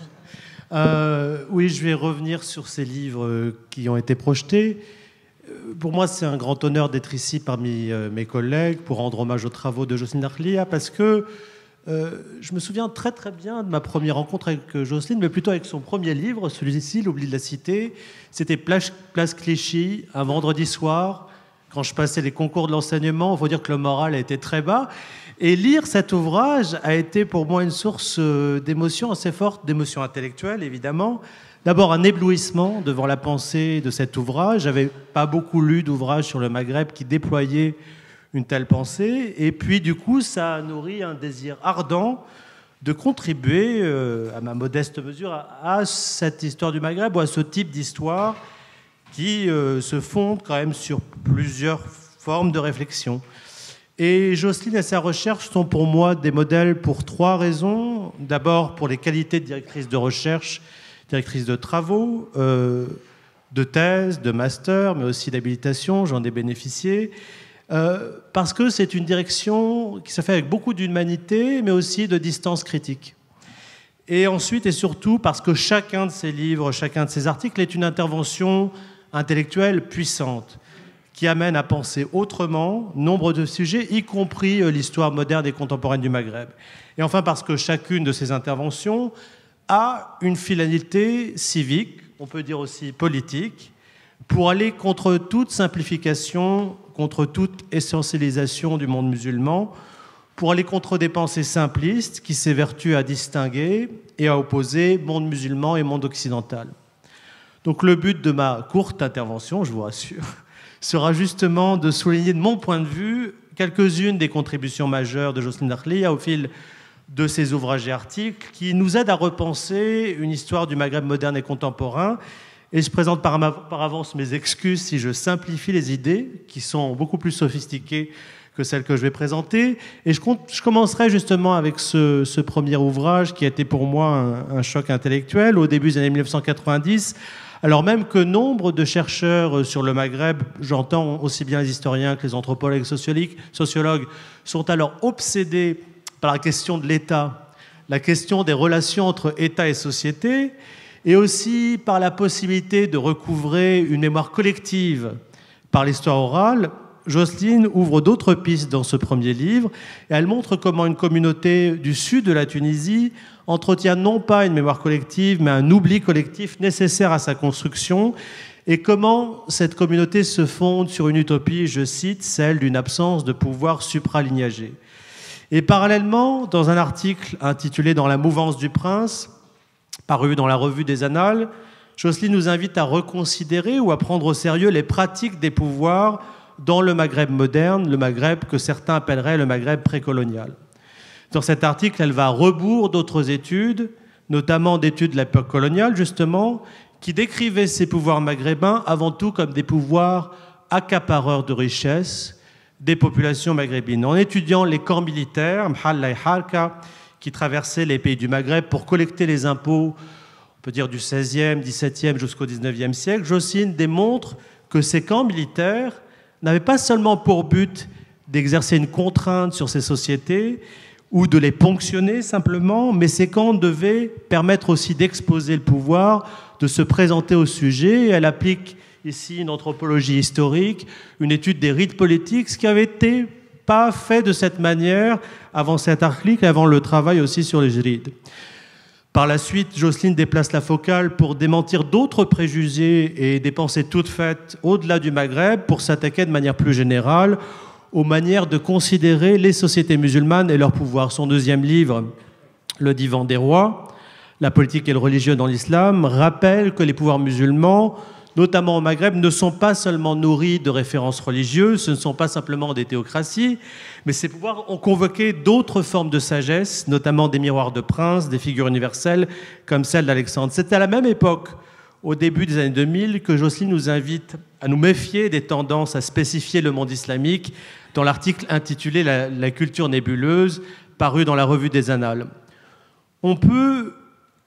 Oui, je vais revenir sur ces livres qui ont été projetés. Pour moi, c'est un grand honneur d'être ici parmi mes collègues pour rendre hommage aux travaux de Jocelyne Darclay, parce que je me souviens très très bien de ma première rencontre avec Jocelyne, mais plutôt avec son premier livre, celui-ci, L'oubli de la cité. C'était Place Clichy, un vendredi soir, quand je passais les concours de l'enseignement. Il faut dire que le moral a été très bas. Et lire cet ouvrage a été pour moi une source d'émotion assez forte, d'émotion intellectuelle évidemment. D'abord un éblouissement devant la pensée de cet ouvrage. J'avais pas beaucoup lu d'ouvrages sur le Maghreb qui déployaient une telle pensée. Et puis du coup, ça a nourri un désir ardent de contribuer, à ma modeste mesure, à cette histoire du Maghreb ou à ce type d'histoire qui se fonde quand même sur plusieurs formes de réflexion. Et Jocelyne et sa recherche sont pour moi des modèles pour 3 raisons. D'abord pour les qualités de directrice de recherche, directrice de travaux, de thèse, de master, mais aussi d'habilitation, j'en ai bénéficié. Parce que c'est une direction qui se fait avec beaucoup d'humanité, mais aussi de distance critique. Et ensuite et surtout parce que chacun de ces livres, chacun de ces articles est une intervention intellectuelle puissante, qui amène à penser autrement nombre de sujets, y compris l'histoire moderne et contemporaine du Maghreb. Et enfin parce que chacune de ces interventions a une finalité civique, on peut dire aussi politique, pour aller contre toute simplification, contre toute essentialisation du monde musulman, pour aller contre des pensées simplistes qui s'évertuent à distinguer et à opposer monde musulman et monde occidental. Donc le but de ma courte intervention, je vous rassure, sera justement de souligner de mon point de vue quelques-unes des contributions majeures de Jocelyne Darclay au fil de ses ouvrages et articles qui nous aident à repenser une histoire du Maghreb moderne et contemporain. Et je présente par avance mes excuses si je simplifie les idées, qui sont beaucoup plus sophistiquées que celles que je vais présenter. Et je commencerai justement avec ce premier ouvrage qui a été pour moi un choc intellectuel au début des années 1990, alors même que nombre de chercheurs sur le Maghreb, j'entends aussi bien les historiens que les anthropologues, sociologues, sont alors obsédés par la question de l'État, la question des relations entre État et société, et aussi par la possibilité de recouvrer une mémoire collective par l'histoire orale. Jocelyne ouvre d'autres pistes dans ce premier livre, et elle montre comment une communauté du sud de la Tunisie entretient non pas une mémoire collective, mais un oubli collectif nécessaire à sa construction, et comment cette communauté se fonde sur une utopie, je cite, celle d'une absence de pouvoir supralignagé. Et parallèlement, dans un article intitulé « Dans la mouvance du prince », paru dans la Revue des Annales, Jocelyne nous invite à reconsidérer ou à prendre au sérieux les pratiques des pouvoirs dans le Maghreb moderne, le Maghreb que certains appelleraient le Maghreb précolonial. Dans cet article, elle va à rebours d'autres études, notamment d'études de l'époque coloniale, justement, qui décrivaient ces pouvoirs maghrébins avant tout comme des pouvoirs accapareurs de richesses des populations maghrébines. En étudiant les camps militaires, Mhalla et Harka, qui traversaient les pays du Maghreb pour collecter les impôts, on peut dire du XVIe, XVIIe jusqu'au XIXe siècle, Jocelyne démontre que ces camps militaires n'avaient pas seulement pour but d'exercer une contrainte sur ces sociétés ou de les ponctionner simplement, mais ces camps devaient permettre aussi d'exposer le pouvoir, de se présenter au sujet. Elle applique ici une anthropologie historique, une étude des rites politiques, ce qui avait été pas fait de cette manière avant cet article et avant le travail aussi sur les jrides. Par la suite, Jocelyne déplace la focale pour démentir d'autres préjugés et des pensées toutes faites au-delà du Maghreb pour s'attaquer de manière plus générale aux manières de considérer les sociétés musulmanes et leur pouvoir. Son deuxième livre, Le Divan des rois, la politique et le religieux dans l'islam, rappelle que les pouvoirs musulmans, notamment au Maghreb, ne sont pas seulement nourris de références religieuses, ce ne sont pas simplement des théocraties, mais ces pouvoirs ont convoqué d'autres formes de sagesse, notamment des miroirs de princes, des figures universelles, comme celle d'Alexandre. C'est à la même époque au début des années 2000, que Jocelyne nous invite à nous méfier des tendances à spécifier le monde islamique dans l'article intitulé La culture nébuleuse, paru dans la Revue des Annales. On peut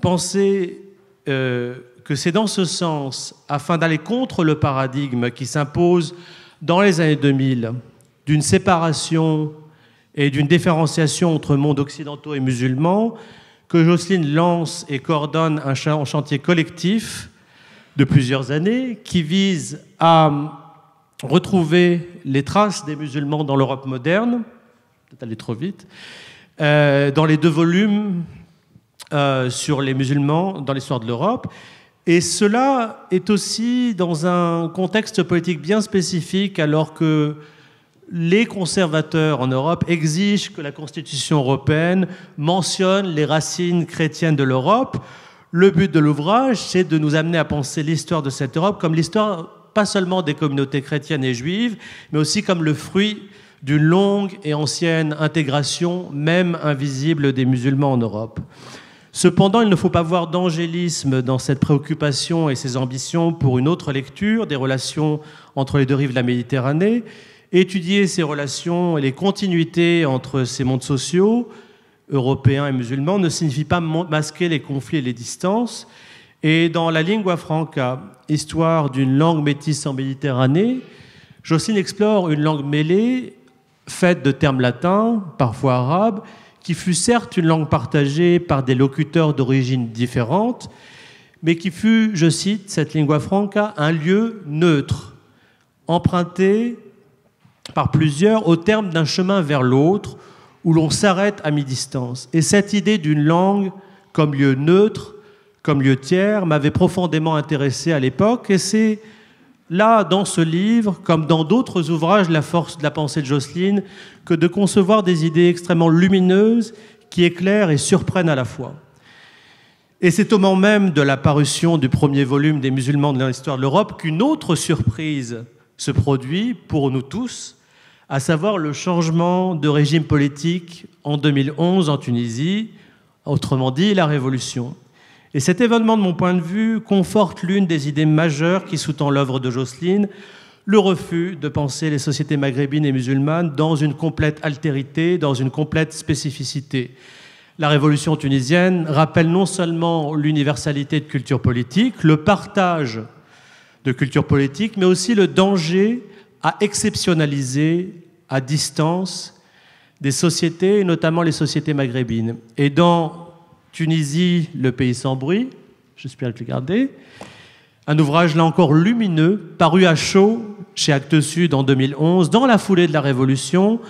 penser que c'est dans ce sens, afin d'aller contre le paradigme qui s'impose dans les années 2000, d'une séparation et d'une différenciation entre mondes occidentaux et musulmans, que Jocelyne lance et coordonne un chantier collectif de plusieurs années qui vise à retrouver les traces des musulmans dans l'Europe moderne, peut-être aller trop vite, dans les 2 volumes sur les musulmans dans l'histoire de l'Europe. Et cela est aussi dans un contexte politique bien spécifique, alors que les conservateurs en Europe exigent que la Constitution européenne mentionne les racines chrétiennes de l'Europe. Le but de l'ouvrage, c'est de nous amener à penser l'histoire de cette Europe comme l'histoire pas seulement des communautés chrétiennes et juives, mais aussi comme le fruit d'une longue et ancienne intégration, même invisible, des musulmans en Europe. Cependant, il ne faut pas voir d'angélisme dans cette préoccupation et ses ambitions pour une autre lecture des relations entre les 2 rives de la Méditerranée. Étudier ces relations et les continuités entre ces mondes sociaux, européens et musulmans, ne signifie pas masquer les conflits et les distances. Et dans la Lingua Franca, histoire d'une langue métisse en Méditerranée, Jocelyne explore une langue mêlée, faite de termes latins, parfois arabes, qui fut certes une langue partagée par des locuteurs d'origines différentes, mais qui fut, je cite, cette lingua franca, un lieu neutre, emprunté par plusieurs au terme d'un chemin vers l'autre, où l'on s'arrête à mi-distance. Et cette idée d'une langue comme lieu neutre, comme lieu tiers, m'avait profondément intéressé à l'époque, et c'est là, dans ce livre, comme dans d'autres ouvrages, la force de la pensée de Jocelyne, que de concevoir des idées extrêmement lumineuses qui éclairent et surprennent à la fois. Et c'est au moment même de la parution du premier volume des musulmans de l'histoire de l'Europe qu'une autre surprise se produit pour nous tous, à savoir le changement de régime politique en 2011 en Tunisie, autrement dit la révolution. Et cet événement, de mon point de vue, conforte l'une des idées majeures qui sous-tend l'œuvre de Jocelyne, le refus de penser les sociétés maghrébines et musulmanes dans une complète altérité, dans une complète spécificité. La révolution tunisienne rappelle non seulement l'universalité de culture politique, le partage de culture politique, mais aussi le danger à exceptionnaliser à distance des sociétés, et notamment les sociétés maghrébines. Et dans Tunisie, le pays sans bruit, j'espère que vous regardez, un ouvrage là encore lumineux, paru à chaud chez Actes Sud en 2011, dans la foulée de la Révolution,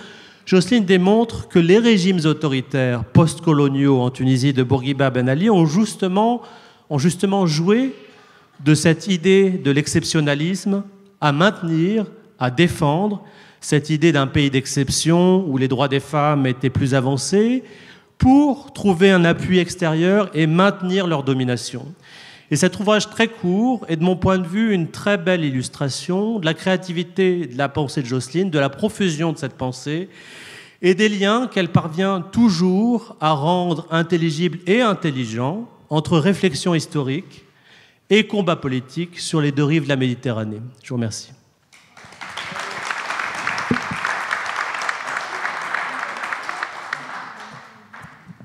Jocelyne démontre que les régimes autoritaires post-coloniaux en Tunisie de Bourguiba Ben Ali ont justement joué de cette idée de l'exceptionnalisme à maintenir, à défendre cette idée d'un pays d'exception où les droits des femmes étaient plus avancés, pour trouver un appui extérieur et maintenir leur domination. Et cet ouvrage très court est, de mon point de vue, une très belle illustration de la créativité de la pensée de Jocelyne, de la profusion de cette pensée, et des liens qu'elle parvient toujours à rendre intelligibles et intelligents entre réflexion historique et combat politique sur les 2 rives de la Méditerranée. Je vous remercie.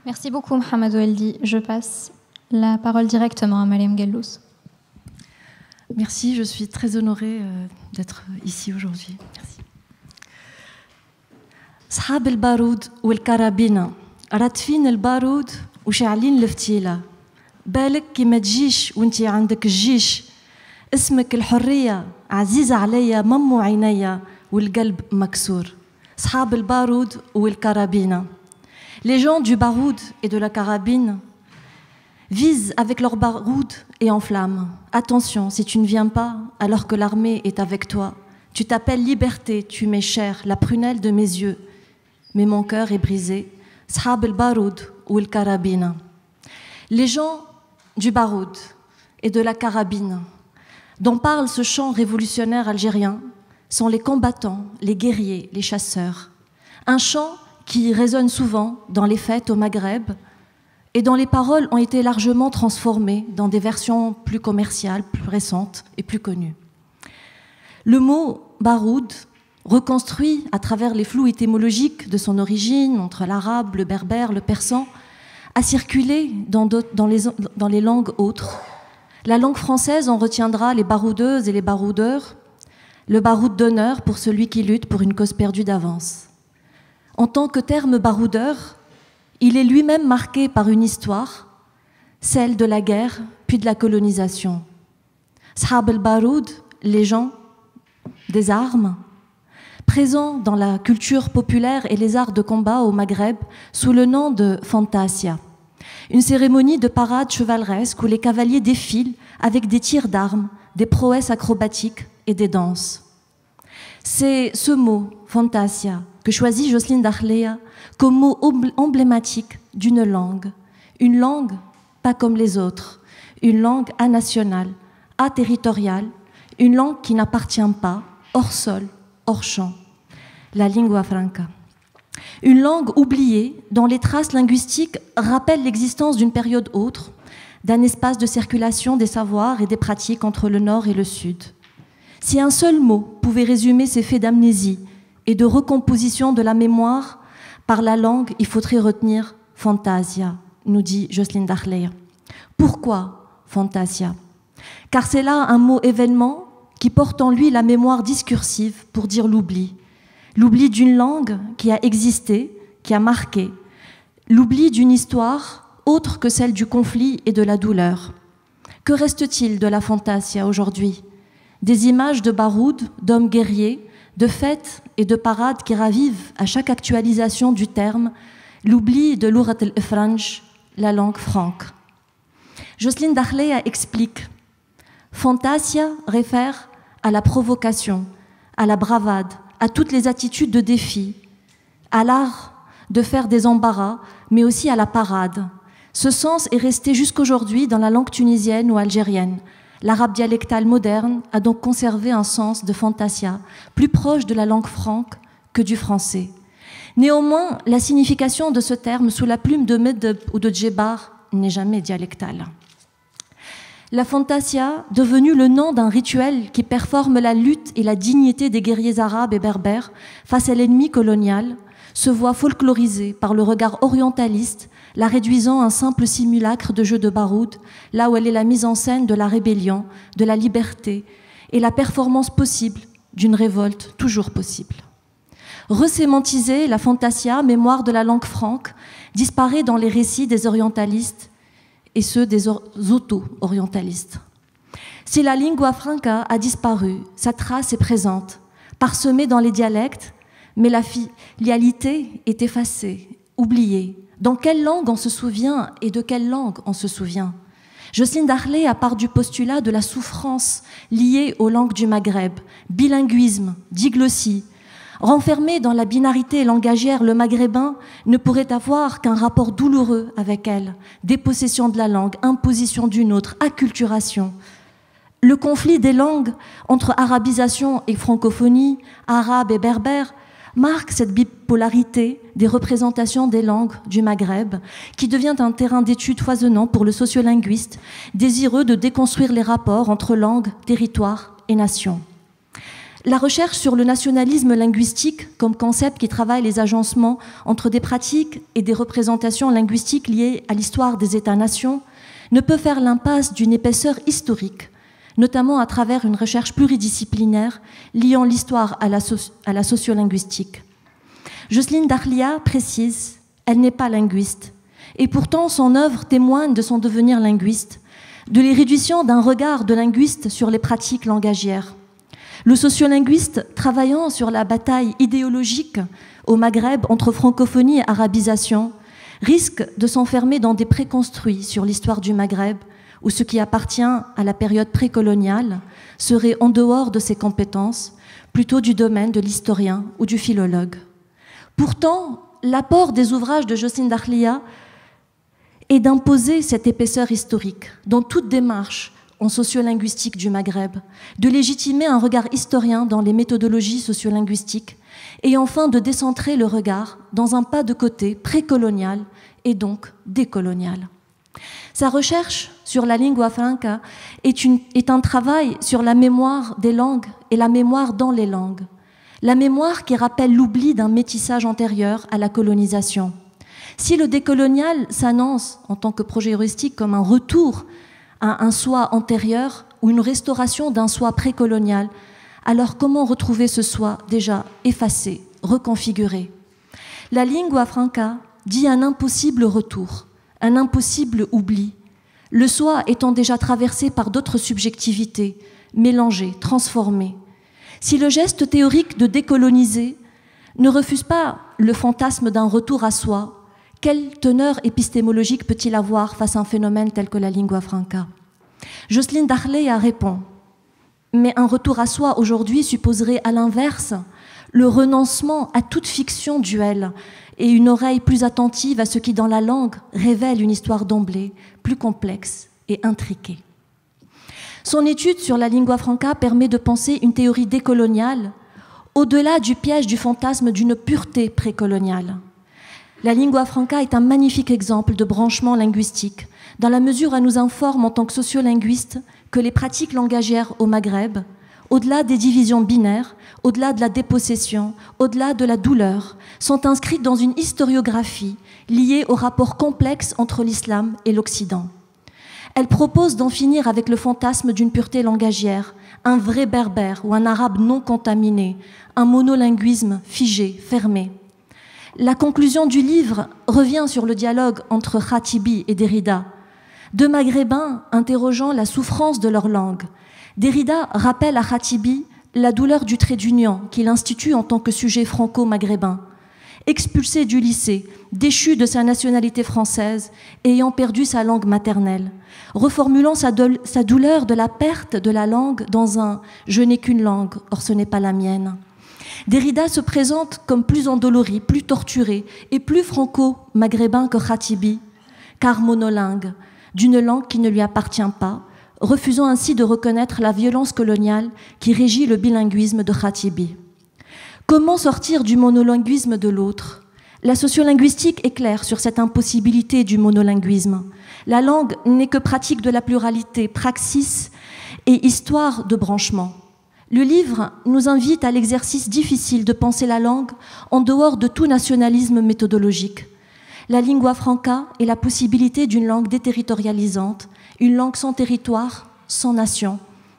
Merci beaucoup, Mohamed Oueldi. Je passe la parole directement à Mariam Gallous. Merci, je suis très honorée d'être ici aujourd'hui. Merci. صحاب البارود والكرابينة راتفين البارود وشاعلين الفتيلة بالك كي ما تجيش وانتي عندك الجيش اسمك الحرية عزيزة عليا ممو عينيا والقلب مكسور صحاب البارود والكرابينة. Les gens du baroud et de la carabine visent avec leur baroud et enflamment. Attention, si tu ne viens pas alors que l'armée est avec toi, tu t'appelles liberté, tu m'es chère, la prunelle de mes yeux. Mais mon cœur est brisé. S'hab el-baroud ou el-karabine. Les gens du baroud et de la carabine dont parle ce chant révolutionnaire algérien sont les combattants, les guerriers, les chasseurs. Un chant qui résonne souvent dans les fêtes au Maghreb et dont les paroles ont été largement transformées dans des versions plus commerciales, plus récentes et plus connues. Le mot baroud, reconstruit à travers les flous étymologiques de son origine entre l'arabe, le berbère, le persan, a circulé dans les langues autres. La langue française en retiendra les baroudeuses et les baroudeurs, le baroud d'honneur pour celui qui lutte pour une cause perdue d'avance. En tant que terme baroudeur, il est lui-même marqué par une histoire, celle de la guerre puis de la colonisation. Shab al-Baroud, les gens des armes, présents dans la culture populaire et les arts de combat au Maghreb sous le nom de fantasia, une cérémonie de parade chevaleresque où les cavaliers défilent avec des tirs d'armes, des prouesses acrobatiques et des danses. C'est ce mot, fantasia, que choisit Jocelyne Dakhlia comme mot emblématique d'une langue. Une langue pas comme les autres, une langue anationale, aterritoriale, une langue qui n'appartient pas, hors sol, hors champ, la lingua franca. Une langue oubliée dont les traces linguistiques rappellent l'existence d'une période autre, d'un espace de circulation des savoirs et des pratiques entre le Nord et le Sud. Si un seul mot pouvait résumer ces faits d'amnésie et de recomposition de la mémoire par la langue, il faudrait retenir fantasia, nous dit Jocelyne Dakhlia. Pourquoi fantasia? Car c'est là un mot événement qui porte en lui la mémoire discursive pour dire l'oubli. L'oubli d'une langue qui a existé, qui a marqué. L'oubli d'une histoire autre que celle du conflit et de la douleur. Que reste-t-il de la fantasia aujourd'hui? Des images de baroud, d'hommes guerriers, de fêtes et de parades qui ravivent à chaque actualisation du terme l'oubli de l'ourat al-ifranj, la langue franque. Jocelyne Dakhlia explique: fantasia réfère à la provocation, à la bravade, à toutes les attitudes de défi, à l'art de faire des embarras, mais aussi à la parade. Ce sens est resté jusqu'aujourd'hui dans la langue tunisienne ou algérienne. L'arabe dialectal moderne a donc conservé un sens de fantasia, plus proche de la langue franque que du français. Néanmoins, la signification de ce terme sous la plume de Medeb ou de Djebar n'est jamais dialectale. La fantasia, devenue le nom d'un rituel qui performe la lutte et la dignité des guerriers arabes et berbères face à l'ennemi colonial, se voit folklorisée par le regard orientaliste, la réduisant à un simple simulacre de jeu de baroud, là où elle est la mise en scène de la rébellion, de la liberté et la performance possible d'une révolte toujours possible. Resémantisée, la fantasia, mémoire de la langue franque, disparaît dans les récits des orientalistes et ceux des auto-orientalistes. Si la lingua franca a disparu, sa trace est présente, parsemée dans les dialectes, mais la filialité est effacée, oubliée. Dans quelle langue on se souvient et de quelle langue on se souvient? Jocelyne Dakhlia part du postulat de la souffrance liée aux langues du Maghreb, bilinguisme, diglossie. Renfermé dans la binarité langagière, le maghrébin ne pourrait avoir qu'un rapport douloureux avec elle, dépossession de la langue, imposition d'une autre, acculturation. Le conflit des langues entre arabisation et francophonie, arabe et berbère, marque cette bipolarité des représentations des langues du Maghreb qui devient un terrain d'étude foisonnant pour le sociolinguiste désireux de déconstruire les rapports entre langue, territoire et nation. La recherche sur le nationalisme linguistique comme concept qui travaille les agencements entre des pratiques et des représentations linguistiques liées à l'histoire des États-nations ne peut faire l'impasse d'une épaisseur historique, notamment à travers une recherche pluridisciplinaire liant l'histoire à la sociolinguistique. Jocelyne Dakhlia précise, elle n'est pas linguiste, et pourtant son œuvre témoigne de son devenir linguiste, de l'érudition d'un regard de linguiste sur les pratiques langagières. Le sociolinguiste, travaillant sur la bataille idéologique au Maghreb entre francophonie et arabisation, risque de s'enfermer dans des préconstruits sur l'histoire du Maghreb, où ce qui appartient à la période précoloniale serait en dehors de ses compétences, plutôt du domaine de l'historien ou du philologue. Pourtant, l'apport des ouvrages de Jocelyne Dakhlia est d'imposer cette épaisseur historique dans toute démarche en sociolinguistique du Maghreb, de légitimer un regard historien dans les méthodologies sociolinguistiques et enfin de décentrer le regard dans un pas de côté précolonial et donc décoloniale. Sa recherche sur la lingua franca est un travail sur la mémoire des langues et la mémoire dans les langues. La mémoire qui rappelle l'oubli d'un métissage antérieur à la colonisation. Si le décolonial s'annonce en tant que projet heuristique comme un retour à un soi antérieur ou une restauration d'un soi précolonial, alors comment retrouver ce soi déjà effacé, reconfiguré? La lingua franca dit un impossible retour, un impossible oubli, le soi étant déjà traversé par d'autres subjectivités, mélangées, transformées. Si le geste théorique de décoloniser ne refuse pas le fantasme d'un retour à soi, quelle teneur épistémologique peut-il avoir face à un phénomène tel que la lingua franca? Jocelyne Darleya répond, mais un retour à soi aujourd'hui supposerait à l'inverse le renoncement à toute fiction duelle et une oreille plus attentive à ce qui dans la langue révèle une histoire d'emblée plus complexe et intriquée. Son étude sur la lingua franca permet de penser une théorie décoloniale au-delà du piège du fantasme d'une pureté précoloniale. La lingua franca est un magnifique exemple de branchement linguistique, dans la mesure où elle nous informe en tant que sociolinguistes que les pratiques langagières au Maghreb, au-delà des divisions binaires, au-delà de la dépossession, au-delà de la douleur, sont inscrites dans une historiographie liée au rapport complexe entre l'islam et l'Occident. Elle propose d'en finir avec le fantasme d'une pureté langagière, un vrai berbère ou un arabe non contaminé, un monolinguisme figé, fermé. La conclusion du livre revient sur le dialogue entre Khatibi et Derrida, deux maghrébins interrogeant la souffrance de leur langue. Derrida rappelle à Khatibi la douleur du trait d'union qu'il institue en tant que sujet franco-maghrébin. Expulsé du lycée, déchu de sa nationalité française et ayant perdu sa langue maternelle, reformulant sa douleur de la perte de la langue dans un « je n'ai qu'une langue, or ce n'est pas la mienne ». Derrida se présente comme plus endolori, plus torturé et plus franco-maghrébin que Khatibi, car monolingue, d'une langue qui ne lui appartient pas, refusant ainsi de reconnaître la violence coloniale qui régit le bilinguisme de Khatibi. Comment sortir du monolinguisme de l'autre? La sociolinguistique est claire sur cette impossibilité du monolinguisme. La langue n'est que pratique de la pluralité, praxis et histoire de branchement. Le livre nous invite à l'exercice difficile de penser la langue en dehors de tout nationalisme méthodologique. La lingua franca est la possibilité d'une langue déterritorialisante, une langue sans territoire, sans nation.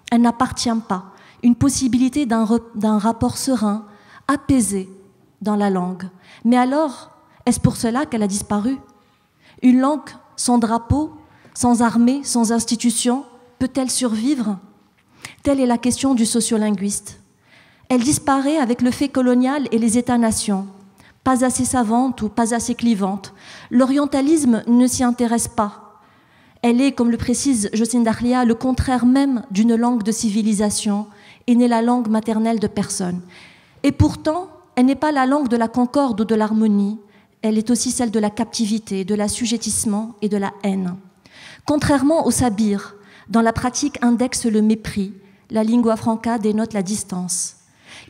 Elle n'appartient pas. Une possibilité d'un rapport serein, apaisé dans la langue. Mais alors, est-ce pour cela qu'elle a disparu? Une langue sans drapeau, sans armée, sans institution, peut-elle survivre? Telle est la question du sociolinguiste. Elle disparaît avec le fait colonial et les États-nations. Pas assez savante ou pas assez clivante. L'orientalisme ne s'y intéresse pas. Elle est, comme le précise Jocelyne Darleya, le contraire même d'une langue de civilisation et n'est la langue maternelle de personne. Et pourtant, elle n'est pas la langue de la concorde ou de l'harmonie, elle est aussi celle de la captivité, de l'assujettissement et de la haine. Contrairement au sabir, dans la pratique indexe le mépris, la lingua franca dénote la distance.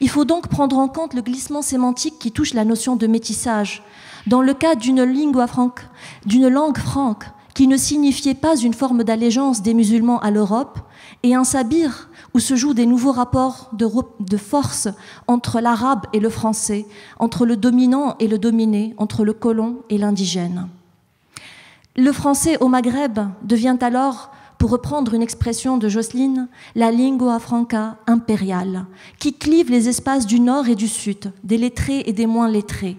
Il faut donc prendre en compte le glissement sémantique qui touche la notion de métissage. Dans le cas d'une langue franque qui ne signifiait pas une forme d'allégeance des musulmans à l'Europe, et un sabir où se jouent des nouveaux rapports de force entre l'arabe et le français, entre le dominant et le dominé, entre le colon et l'indigène. Le français au Maghreb devient alors, pour reprendre une expression de Jocelyne, la lingua franca impériale, qui clive les espaces du nord et du sud, des lettrés et des moins lettrés.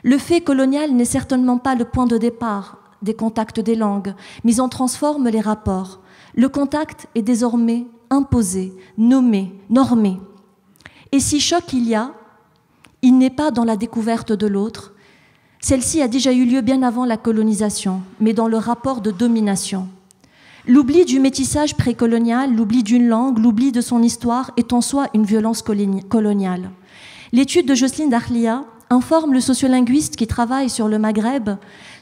Le fait colonial n'est certainement pas le point de départ des contacts des langues, mais en transforme les rapports. Le contact est désormais imposé, nommé, normé. Et si choc il n'est pas dans la découverte de l'autre. Celle-ci a déjà eu lieu bien avant la colonisation, mais dans le rapport de domination. L'oubli du métissage précolonial, l'oubli d'une langue, l'oubli de son histoire est en soi une violence coloniale. L'étude de Jocelyne Darleya informe le sociolinguiste qui travaille sur le Maghreb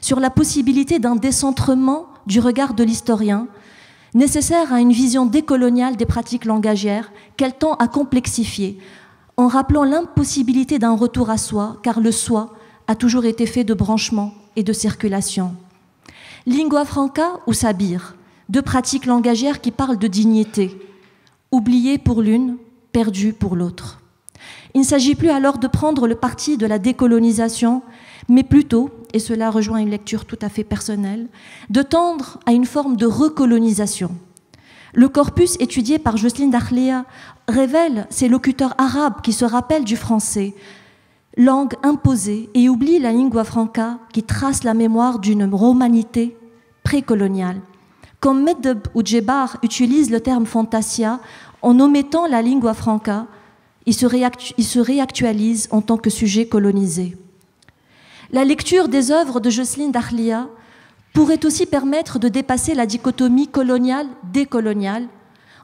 sur la possibilité d'un décentrement du regard de l'historien, nécessaire à une vision décoloniale des pratiques langagières qu'elle tend à complexifier, en rappelant l'impossibilité d'un retour à soi, car le soi a toujours été fait de branchements et de circulation. Lingua franca ou sabir, deux pratiques langagières qui parlent de dignité, oubliées pour l'une, perdues pour l'autre. Il ne s'agit plus alors de prendre le parti de la décolonisation, mais plutôt, et cela rejoint une lecture tout à fait personnelle, de tendre à une forme de recolonisation. Le corpus étudié par Jocelyne Dakhlia révèle ces locuteurs arabes qui se rappellent du français, langue imposée, et oublient la lingua franca qui trace la mémoire d'une romanité précoloniale. Comme Meddeb ou Djebar utilisent le terme fantasia, en omettant la lingua franca, il se réactualise en tant que sujet colonisé. La lecture des œuvres de Jocelyne Dakhlia pourrait aussi permettre de dépasser la dichotomie coloniale-décoloniale,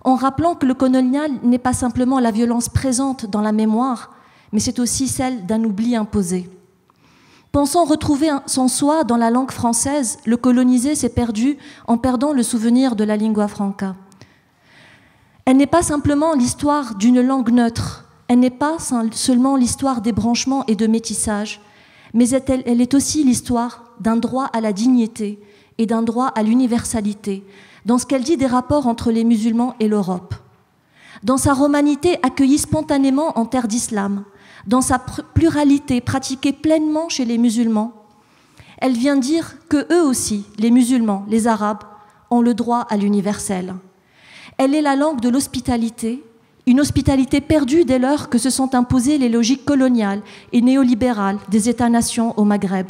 en rappelant que le colonial n'est pas simplement la violence présente dans la mémoire, mais c'est aussi celle d'un oubli imposé. Pensant retrouver son soi dans la langue française, le colonisé s'est perdu en perdant le souvenir de la lingua franca. Elle n'est pas simplement l'histoire d'une langue neutre, elle n'est pas seulement l'histoire des branchements et de métissage, mais elle est aussi l'histoire d'un droit à la dignité et d'un droit à l'universalité, dans ce qu'elle dit des rapports entre les musulmans et l'Europe. Dans sa romanité accueillie spontanément en terre d'islam, dans sa pluralité pratiquée pleinement chez les musulmans, elle vient dire que eux aussi, les musulmans, les arabes, ont le droit à l'universel. Elle est la langue de l'hospitalité, une hospitalité perdue dès lors que se sont imposées les logiques coloniales et néolibérales des États-nations au Maghreb.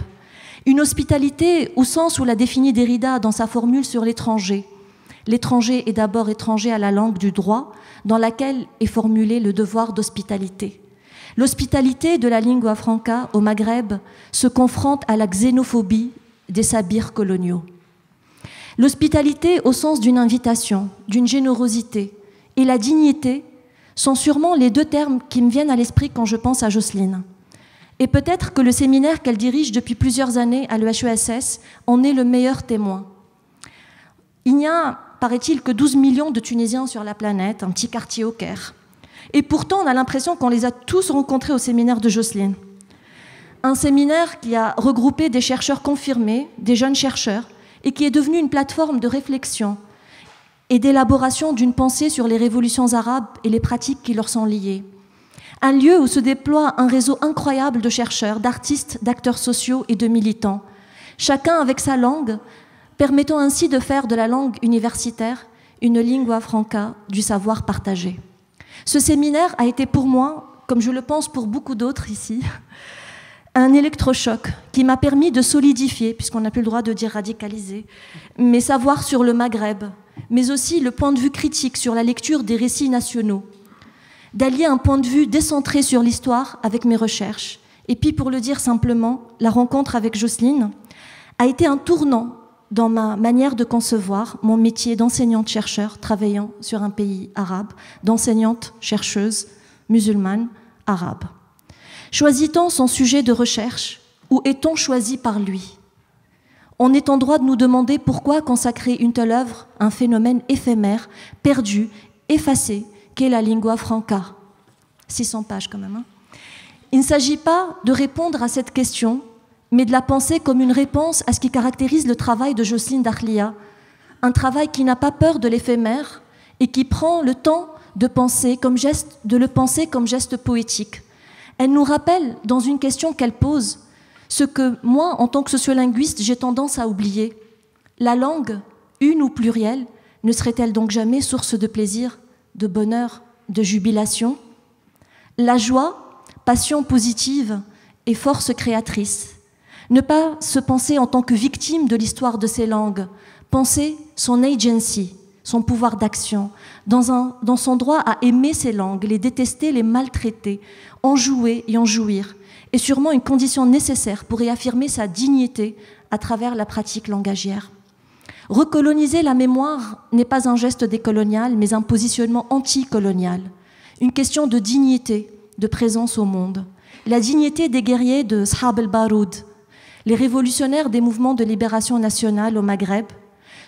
Une hospitalité au sens où la définit Derrida dans sa formule sur l'étranger. L'étranger est d'abord étranger à la langue du droit, dans laquelle est formulé le devoir d'hospitalité. L'hospitalité de la lingua franca au Maghreb se confronte à la xénophobie des sabirs coloniaux. L'hospitalité au sens d'une invitation, d'une générosité, et la dignité sont sûrement les deux termes qui me viennent à l'esprit quand je pense à Jocelyne. Et peut-être que le séminaire qu'elle dirige depuis plusieurs années à l'EHESS en est le meilleur témoin. Il n'y a, paraît-il, que 12 millions de Tunisiens sur la planète, un petit quartier au Caire. Et pourtant, on a l'impression qu'on les a tous rencontrés au séminaire de Jocelyne. Un séminaire qui a regroupé des chercheurs confirmés, des jeunes chercheurs, et qui est devenu une plateforme de réflexion et d'élaboration d'une pensée sur les révolutions arabes et les pratiques qui leur sont liées. Un lieu où se déploie un réseau incroyable de chercheurs, d'artistes, d'acteurs sociaux et de militants, chacun avec sa langue, permettant ainsi de faire de la langue universitaire une lingua franca du savoir partagé. Ce séminaire a été pour moi, comme je le pense pour beaucoup d'autres ici, un électrochoc qui m'a permis de solidifier, puisqu'on n'a plus le droit de dire radicaliser, mes savoirs sur le Maghreb, mais aussi le point de vue critique sur la lecture des récits nationaux, d'allier un point de vue décentré sur l'histoire avec mes recherches. Et puis, pour le dire simplement, la rencontre avec Jocelyne a été un tournant dans ma manière de concevoir mon métier d'enseignante-chercheur travaillant sur un pays arabe, d'enseignante-chercheuse musulmane arabe. Choisit-on son sujet de recherche ou est-on choisi par lui? On est en droit de nous demander pourquoi consacrer une telle œuvre à un phénomène éphémère, perdu, effacé, qu'est la lingua franca. 600 pages quand même. Il ne s'agit pas de répondre à cette question, mais de la penser comme une réponse à ce qui caractérise le travail de Jocelyne Dakhlia, un travail qui n'a pas peur de l'éphémère et qui prend le temps de le penser comme geste poétique. Elle nous rappelle, dans une question qu'elle pose, ce que moi, en tant que sociolinguiste, j'ai tendance à oublier. La langue, une ou plurielle, ne serait-elle donc jamais source de plaisir, de bonheur, de jubilation? La joie, passion positive et force créatrice. Ne pas se penser en tant que victime de l'histoire de ces langues, penser son agency, son pouvoir d'action, dans son droit à aimer ces langues, les détester, les maltraiter, en jouer et en jouir, est sûrement une condition nécessaire pour réaffirmer sa dignité à travers la pratique langagière. Recoloniser la mémoire n'est pas un geste décolonial, mais un positionnement anticolonial, une question de dignité, de présence au monde. La dignité des guerriers de Shab el-Baroud, les révolutionnaires des mouvements de libération nationale au Maghreb,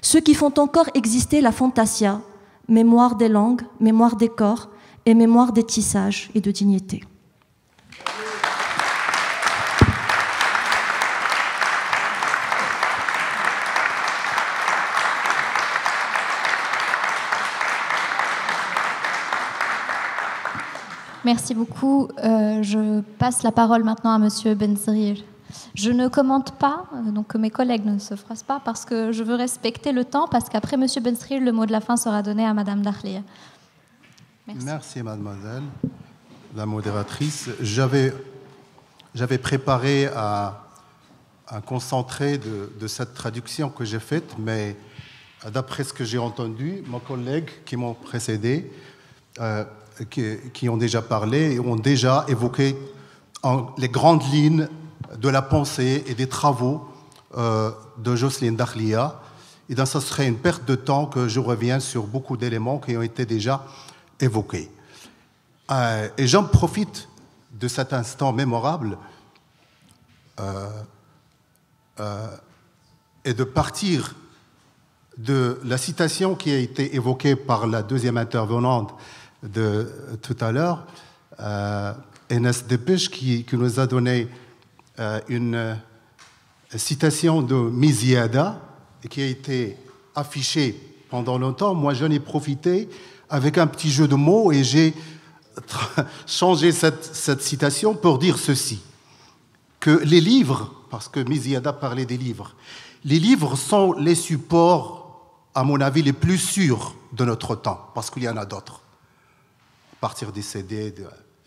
ceux qui font encore exister la fantasia, mémoire des langues, mémoire des corps et mémoire des tissages et de dignité. Merci beaucoup. Je passe la parole maintenant à Monsieur Benzrir. Je ne commente pas, donc que mes collègues ne se froissent pas, parce que je veux respecter le temps, parce qu'après Monsieur Benzrir, le mot de la fin sera donné à Madame Dahlia. Merci, mademoiselle la modératrice. J'avais préparé un concentré de cette traduction que j'ai faite, mais d'après ce que j'ai entendu, mes collègues qui m'ont précédé, qui ont déjà parlé, ont déjà évoqué les grandes lignes de la pensée et des travaux de Jocelyne Dahlia. Et donc, ce serait une perte de temps que je revienne sur beaucoup d'éléments qui ont été déjà évoqués. Et j'en profite de cet instant mémorable et de partir de la citation qui a été évoquée par la deuxième intervenante de tout à l'heure, Enes Depech, qui nous a donné une citation de Miziada qui a été affichée pendant longtemps. Moi, j'en ai profité avec un petit jeu de mots et j'ai changé cette citation pour dire ceci, que les livres, parce que Miziada parlait des livres, les livres sont les supports, à mon avis, les plus sûrs de notre temps, parce qu'il y en a d'autres, à partir des CD,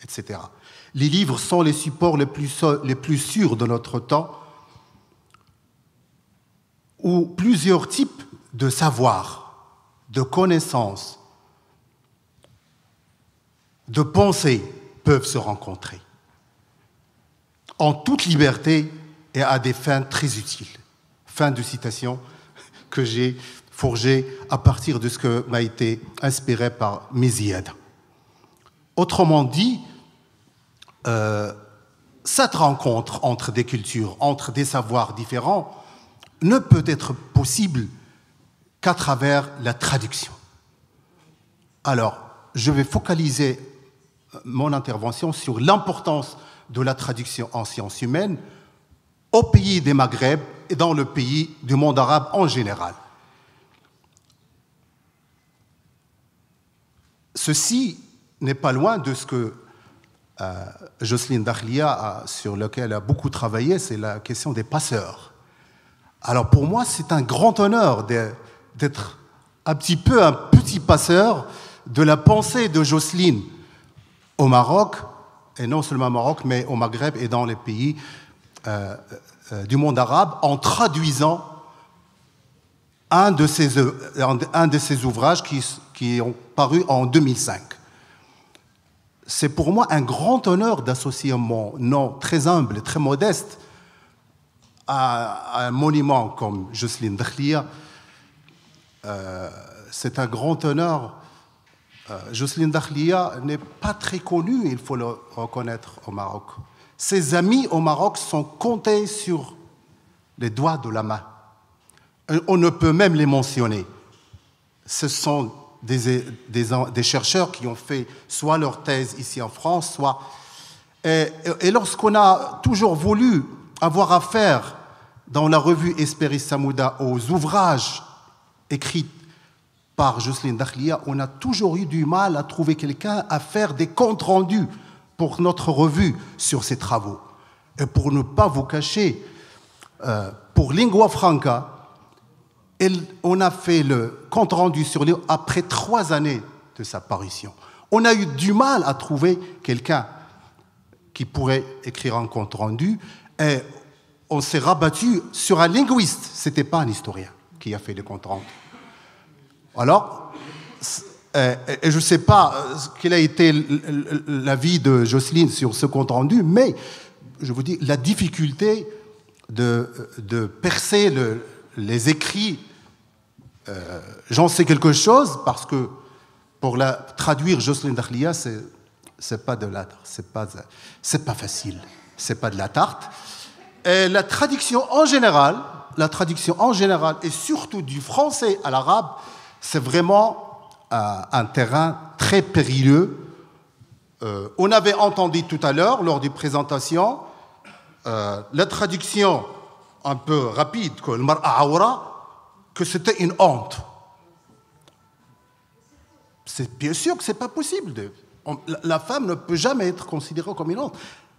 etc. Les livres sont les supports les plus sûrs de notre temps, où plusieurs types de savoirs, de connaissances, de pensées peuvent se rencontrer en toute liberté et à des fins très utiles. Fin de citation que j'ai forgée à partir de ce que m'a été inspiré par Miziada. Autrement dit, cette rencontre entre des cultures, entre des savoirs différents, ne peut être possible qu'à travers la traduction. Alors, je vais focaliser mon intervention sur l'importance de la traduction en sciences humaines au pays des Maghreb et dans le pays du monde arabe en général. Ceci n'est pas loin de ce que Jocelyne Dahlia, sur lequel elle a beaucoup travaillé, c'est la question des passeurs. Alors pour moi, c'est un grand honneur d'être un petit passeur de la pensée de Jocelyne au Maroc, et non seulement au Maroc, mais au Maghreb et dans les pays du monde arabe, en traduisant un de ses ouvrages qui ont paru en 2005. C'est pour moi un grand honneur d'associer mon nom très humble et très modeste à un monument comme Jocelyne Dahlia. C'est un grand honneur. Jocelyne Dahlia n'est pas très connue, il faut le reconnaître, au Maroc. Ses amis au Maroc sont comptés sur les doigts de la main. On ne peut même les mentionner. Ce sont des chercheurs qui ont fait soit leur thèse ici en France, soit... Et lorsqu'on a toujours voulu avoir affaire dans la revue Espéris Samouda aux ouvrages écrits par Jocelyne Dahlia, on a toujours eu du mal à trouver quelqu'un à faire des comptes rendus pour notre revue sur ses travaux. Et pour ne pas vous cacher, pour Lingua Franca, on a fait le compte rendu sur lui après 3 années de sa parution. On a eu du mal à trouver quelqu'un qui pourrait écrire un compte rendu et on s'est rabattu sur un linguiste. Ce n'était pas un historien qui a fait le compte rendu. Alors, je ne sais pas quel a été l'avis de Jocelyne sur ce compte rendu, mais je vous dis, la difficulté de percer les écrits, j'en sais quelque chose parce que pour traduire Jocelyne Dahlia, c'est pas de la, c'est pas facile, c'est pas de la tarte. Et la traduction en général et surtout du français à l'arabe, c'est vraiment un terrain très périlleux. On avait entendu tout à l'heure lors des présentations la traduction un peu rapide que c'était une honte. C'est bien sûr que c'est pas possible. La femme ne peut jamais être considérée comme une honte.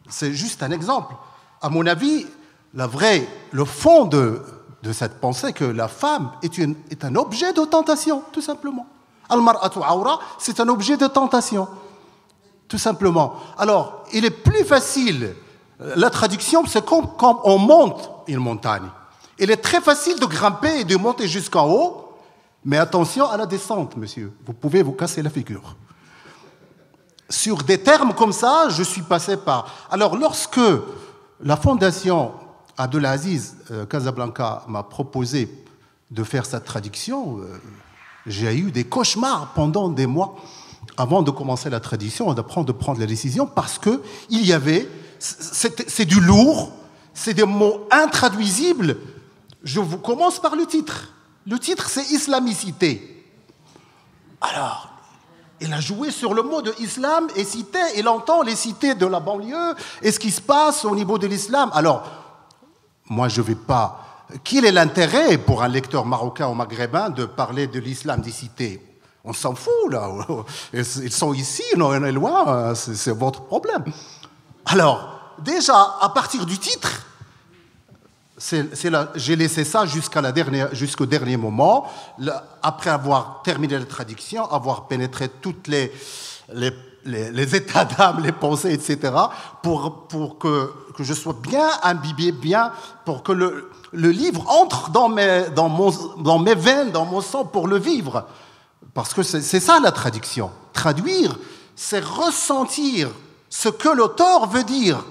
C'est juste un exemple. À mon avis, le fond de cette pensée, que la femme est un objet de tentation, tout simplement. Al-mar'atu awra, c'est un objet de tentation, tout simplement. Alors, il est plus facile, la traduction, c'est comme quand on monte une montagne. Il est très facile de grimper et de monter jusqu'en haut, mais attention à la descente, monsieur. Vous pouvez vous casser la figure. Sur des termes comme ça, je suis passé par... Alors, lorsque la fondation Abdelaziz Casablanca m'a proposé de faire cette traduction, j'ai eu des cauchemars pendant des mois avant de commencer la traduction et de prendre la décision, parce que il y avait... C'est du lourd, c'est des mots intraduisibles. Je vous commence par le titre. Le titre, c'est islamicité. Alors, il a joué sur le mot de islam et cité. Il entend les cités de la banlieue et ce qui se passe au niveau de l'islam. Alors, moi, je ne vais pas... Quel est l'intérêt pour un lecteur marocain ou maghrébin de parler de l'islam des cités? On s'en fout, là. Ils sont ici, on est loin, c'est votre problème. Alors, déjà, à partir du titre, j'ai laissé ça jusqu'au dernier moment, après avoir terminé la traduction, avoir pénétré toutes les états d'âme, les pensées, etc., pour que je sois bien imbibé, pour que le livre entre dans mes veines, dans mon sang, pour le vivre. Parce que c'est ça la traduction. Traduire, c'est ressentir ce que l'auteur veut dire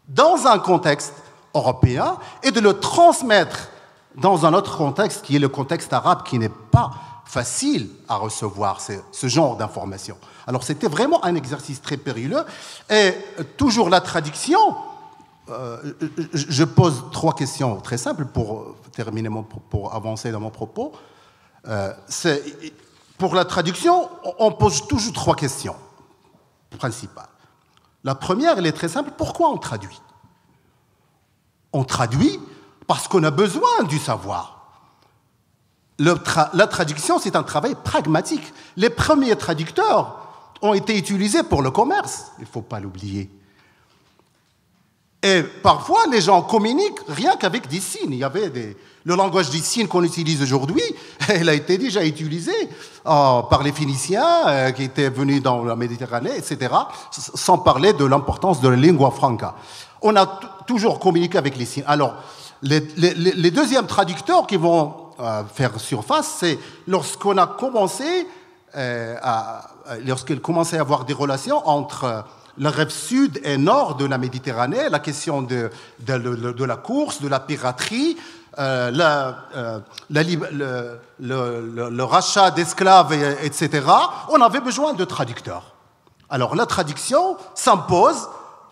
dans un contexte européen et de le transmettre dans un autre contexte qui est le contexte arabe, qui n'est pas facile à recevoir ce genre d'informations. Alors c'était vraiment un exercice très périlleux. Et toujours la traduction, je pose 3 questions très simples pour terminer, pour avancer dans mon propos. Pour la traduction, on pose toujours 3 questions principales. La première, elle est très simple. Pourquoi on traduit? On traduit parce qu'on a besoin du savoir. La traduction, c'est un travail pragmatique. Les premiers traducteurs ont été utilisés pour le commerce, il ne faut pas l'oublier. Et parfois, les gens communiquent rien qu'avec des signes. Il y avait le langage des signes qu'on utilise aujourd'hui, il a été déjà utilisé par les Phéniciens qui étaient venus dans la Méditerranée, etc., sans parler de l'importance de la lingua franca. On a toujours communiqué avec les signes. Alors, les deuxièmes traducteurs qui vont faire surface, c'est lorsqu'on a commencé, lorsqu'il commençait à avoir des relations entre la rive sud et nord de la Méditerranée, la question de la course, de la piraterie, le rachat d'esclaves, etc., on avait besoin de traducteurs. Alors la traduction s'impose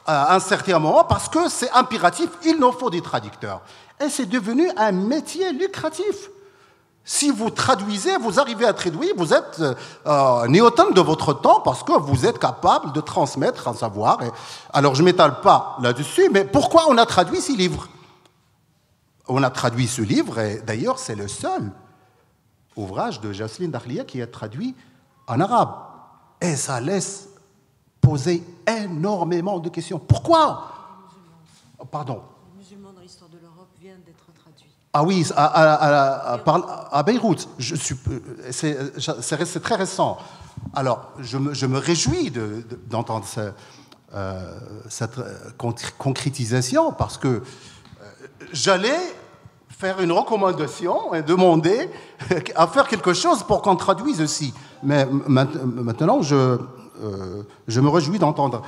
à un certain moment parce que c'est impératif, il nous faut des traducteurs. Et c'est devenu un métier lucratif. Si vous traduisez, vous arrivez à traduire, vous êtes Newton de votre temps parce que vous êtes capable de transmettre un savoir. Alors je ne m'étale pas là-dessus, mais pourquoi on a traduit ces livres? On a traduit ce livre, et d'ailleurs c'est le seul ouvrage de Jocelyne Dakhlia qui est traduit en arabe. Et ça laisse poser énormément de questions. Pourquoi? Pardon. Les musulmans dans l'histoire de l'Europe viennent d'être traduits. Ah oui, à Beyrouth. C'est très récent. Alors, je me réjouis d'entendre cette concrétisation parce que j'allais faire une recommandation et demander à faire quelque chose pour qu'on traduise aussi. Mais maintenant, je me réjouis d'entendre.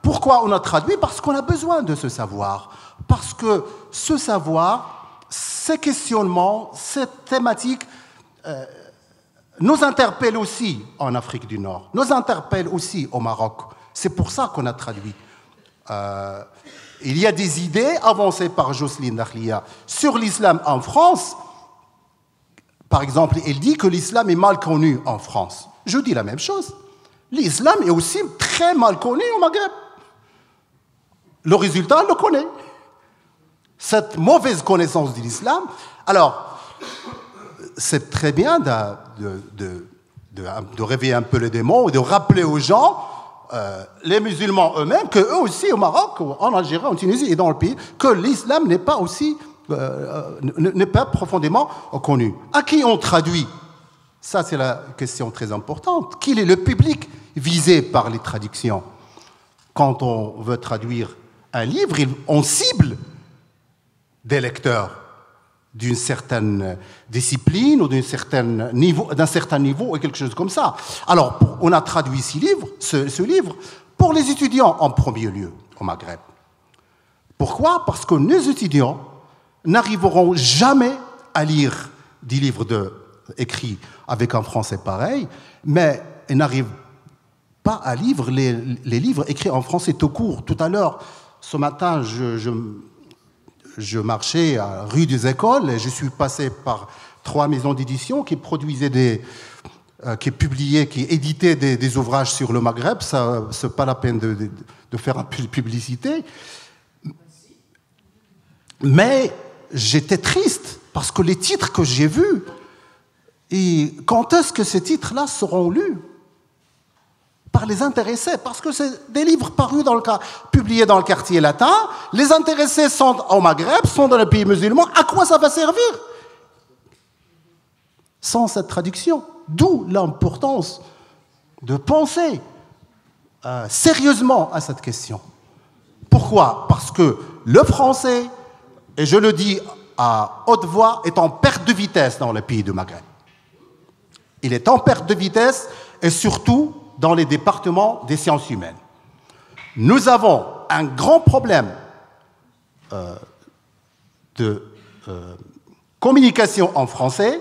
Pourquoi on a traduit? Parce qu'on a besoin de ce savoir. Parce que ce savoir, ces questionnements, cette thématique nous interpellent aussi en Afrique du Nord, nous interpellent aussi au Maroc. C'est pour ça qu'on a traduit. Il y a des idées avancées par Jocelyne Dakhlia sur l'islam en France. Par exemple, elle dit que l'islam est mal connu en France. Je dis la même chose. L'islam est aussi très mal connu au Maghreb. Le résultat, on le connaît. Cette mauvaise connaissance de l'islam. Alors, c'est très bien de réveiller un peu les démons et de rappeler aux gens, les musulmans eux-mêmes, qu'eux aussi au Maroc, en Algérie, en Tunisie et dans le pays, que l'islam n'est pas aussi, n'est pas profondément connu. À qui on traduit? Ça, c'est la question très importante. Qui est le public visé par les traductions? Quand on veut traduire un livre, on cible des lecteurs d'une certaine discipline ou d'un certain niveau ou quelque chose comme ça. Alors, on a traduit ce livre pour les étudiants en premier lieu au Maghreb. Pourquoi? Parce que nos étudiants n'arriveront jamais à lire des livres écrits avec un français pareil, mais ils n'arrivent pas à lire les livres écrits en français tout court. Tout à l'heure, ce matin, je marchais à rue des Écoles et je suis passé par 3 maisons d'édition qui produisaient qui éditaient des ouvrages sur le Maghreb. Ça, c'est pas la peine de faire un peu de publicité. Mais j'étais triste parce que les titres que j'ai vus, et quand est-ce que ces titres-là seront lus par les intéressés? Parce que c'est des livres publiés dans le quartier latin. Les intéressés sont au Maghreb, sont dans le pays musulman. À quoi ça va servir sans cette traduction? D'où l'importance de penser sérieusement à cette question. Pourquoi? Parce que le français, et je le dis à haute voix, est en perte de vitesse dans le pays du Maghreb. Il est en perte de vitesse et surtout dans les départements des sciences humaines. Nous avons un grand problème de communication en français.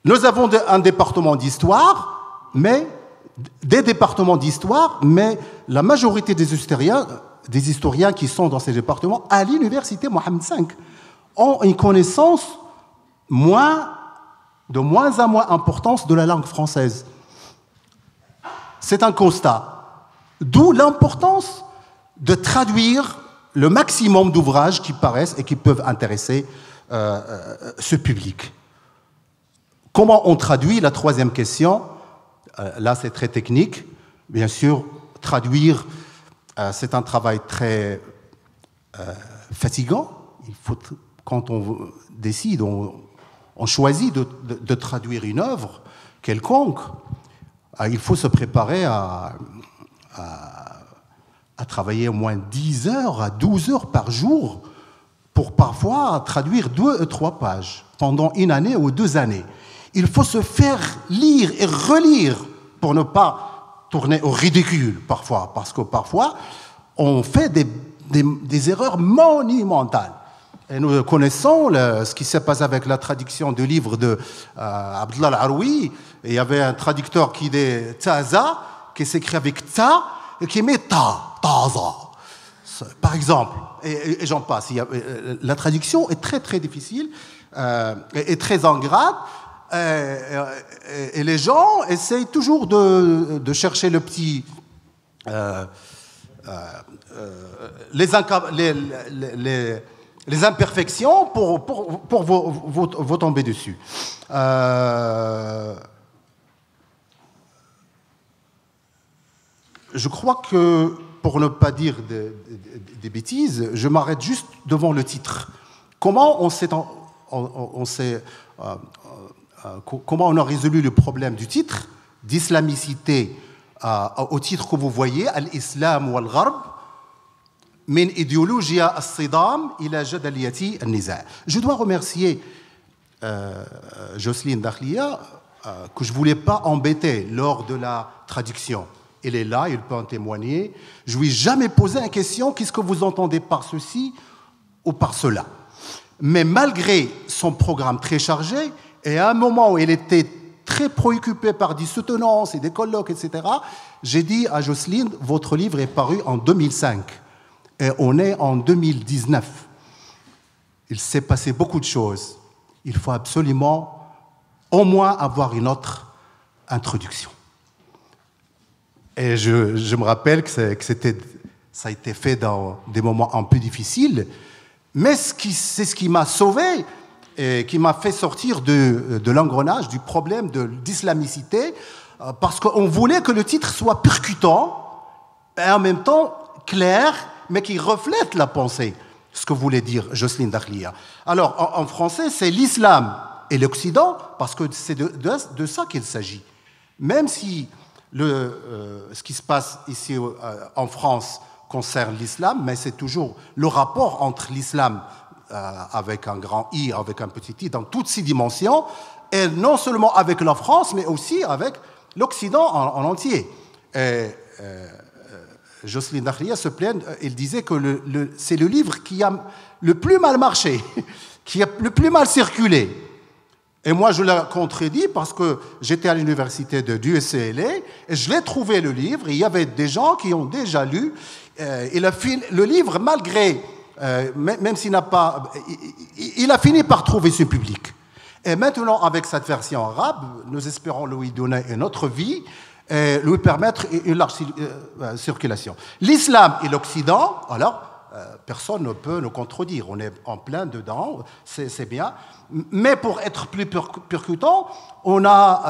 Nous avons un département d'histoire, mais des départements d'histoire, mais la majorité des historiens qui sont dans ces départements à l'université Mohammed V ont une connaissance de moins en moins importante de la langue française. C'est un constat. D'où l'importance de traduire le maximum d'ouvrages qui paraissent et qui peuvent intéresser ce public. Comment on traduit? La troisième question, là c'est très technique. Bien sûr, traduire, c'est un travail très fatigant. Quand on décide, on choisit de traduire une œuvre quelconque, il faut se préparer à travailler au moins 10 heures à 12 heures par jour pour parfois traduire 2 ou 3 pages pendant 1 année ou 2 années. Il faut se faire lire et relire pour ne pas tourner au ridicule parfois, parce que parfois on fait des erreurs monumentales. Et nous connaissons ce qui s'est passé avec la traduction du livre de Abdullah Al-Aroui. Il y avait un traducteur qui dit Taza, qui s'écrit avec Ta, et qui met Taza, par exemple. Et j'en passe. La traduction est très très difficile et très ingrate. Et les gens essayent toujours de chercher le petit... les imperfections pour vous tomber dessus. Je crois que, pour ne pas dire des bêtises, je m'arrête juste devant le titre. Comment comment on a résolu le problème du titre, d'islamicité au titre que vous voyez, Al-Islam ou Al-Gharb, min idéologia as-sidam ila jadaliyati an-niza'. Je dois remercier Jocelyne Dakhlia, que je ne voulais pas embêter lors de la traduction. Elle est là, elle peut en témoigner. Je ne lui ai jamais posé la question, qu'est-ce que vous entendez par ceci ou par cela? Mais malgré son programme très chargé, et à un moment où elle était très préoccupée par des soutenances et des colloques, etc., j'ai dit à Jocelyne, votre livre est paru en 2005. Et on est en 2019. Il s'est passé beaucoup de choses. Il faut absolument au moins avoir une autre introduction. Et je me rappelle que ça a été fait dans des moments un peu difficiles, mais c'est ce qui m'a sauvé. et qui m'a fait sortir de l'engrenage, du problème d'islamicité, parce qu'on voulait que le titre soit percutant et en même temps clair, mais qui reflète la pensée, ce que voulait dire Jocelyne Dakhlia. Alors, en français, c'est l'islam et l'Occident, parce que c'est de ça qu'il s'agit. Même si ce qui se passe ici en France concerne l'islam, mais c'est toujours le rapport entre l'islam avec un grand I, avec un petit I, dans toutes ses dimensions, et non seulement avec la France, mais aussi avec l'Occident en entier. Et Jocelyne Dakhlia se plaint, il disait que c'est le livre qui a le plus mal marché, qui a le plus mal circulé. Et moi, je l'ai contredit parce que j'étais à l'université de UCLA et je l'ai trouvé le livre. Et il y avait des gens qui ont déjà lu. Le livre, malgré, même s'il n'a pas, il a fini par trouver ce public. Et maintenant, avec cette version arabe, nous espérons lui donner une autre vie et lui permettre une large circulation. L'islam et l'Occident, alors, personne ne peut nous contredire. On est en plein dedans, c'est bien. Mais pour être plus percutant,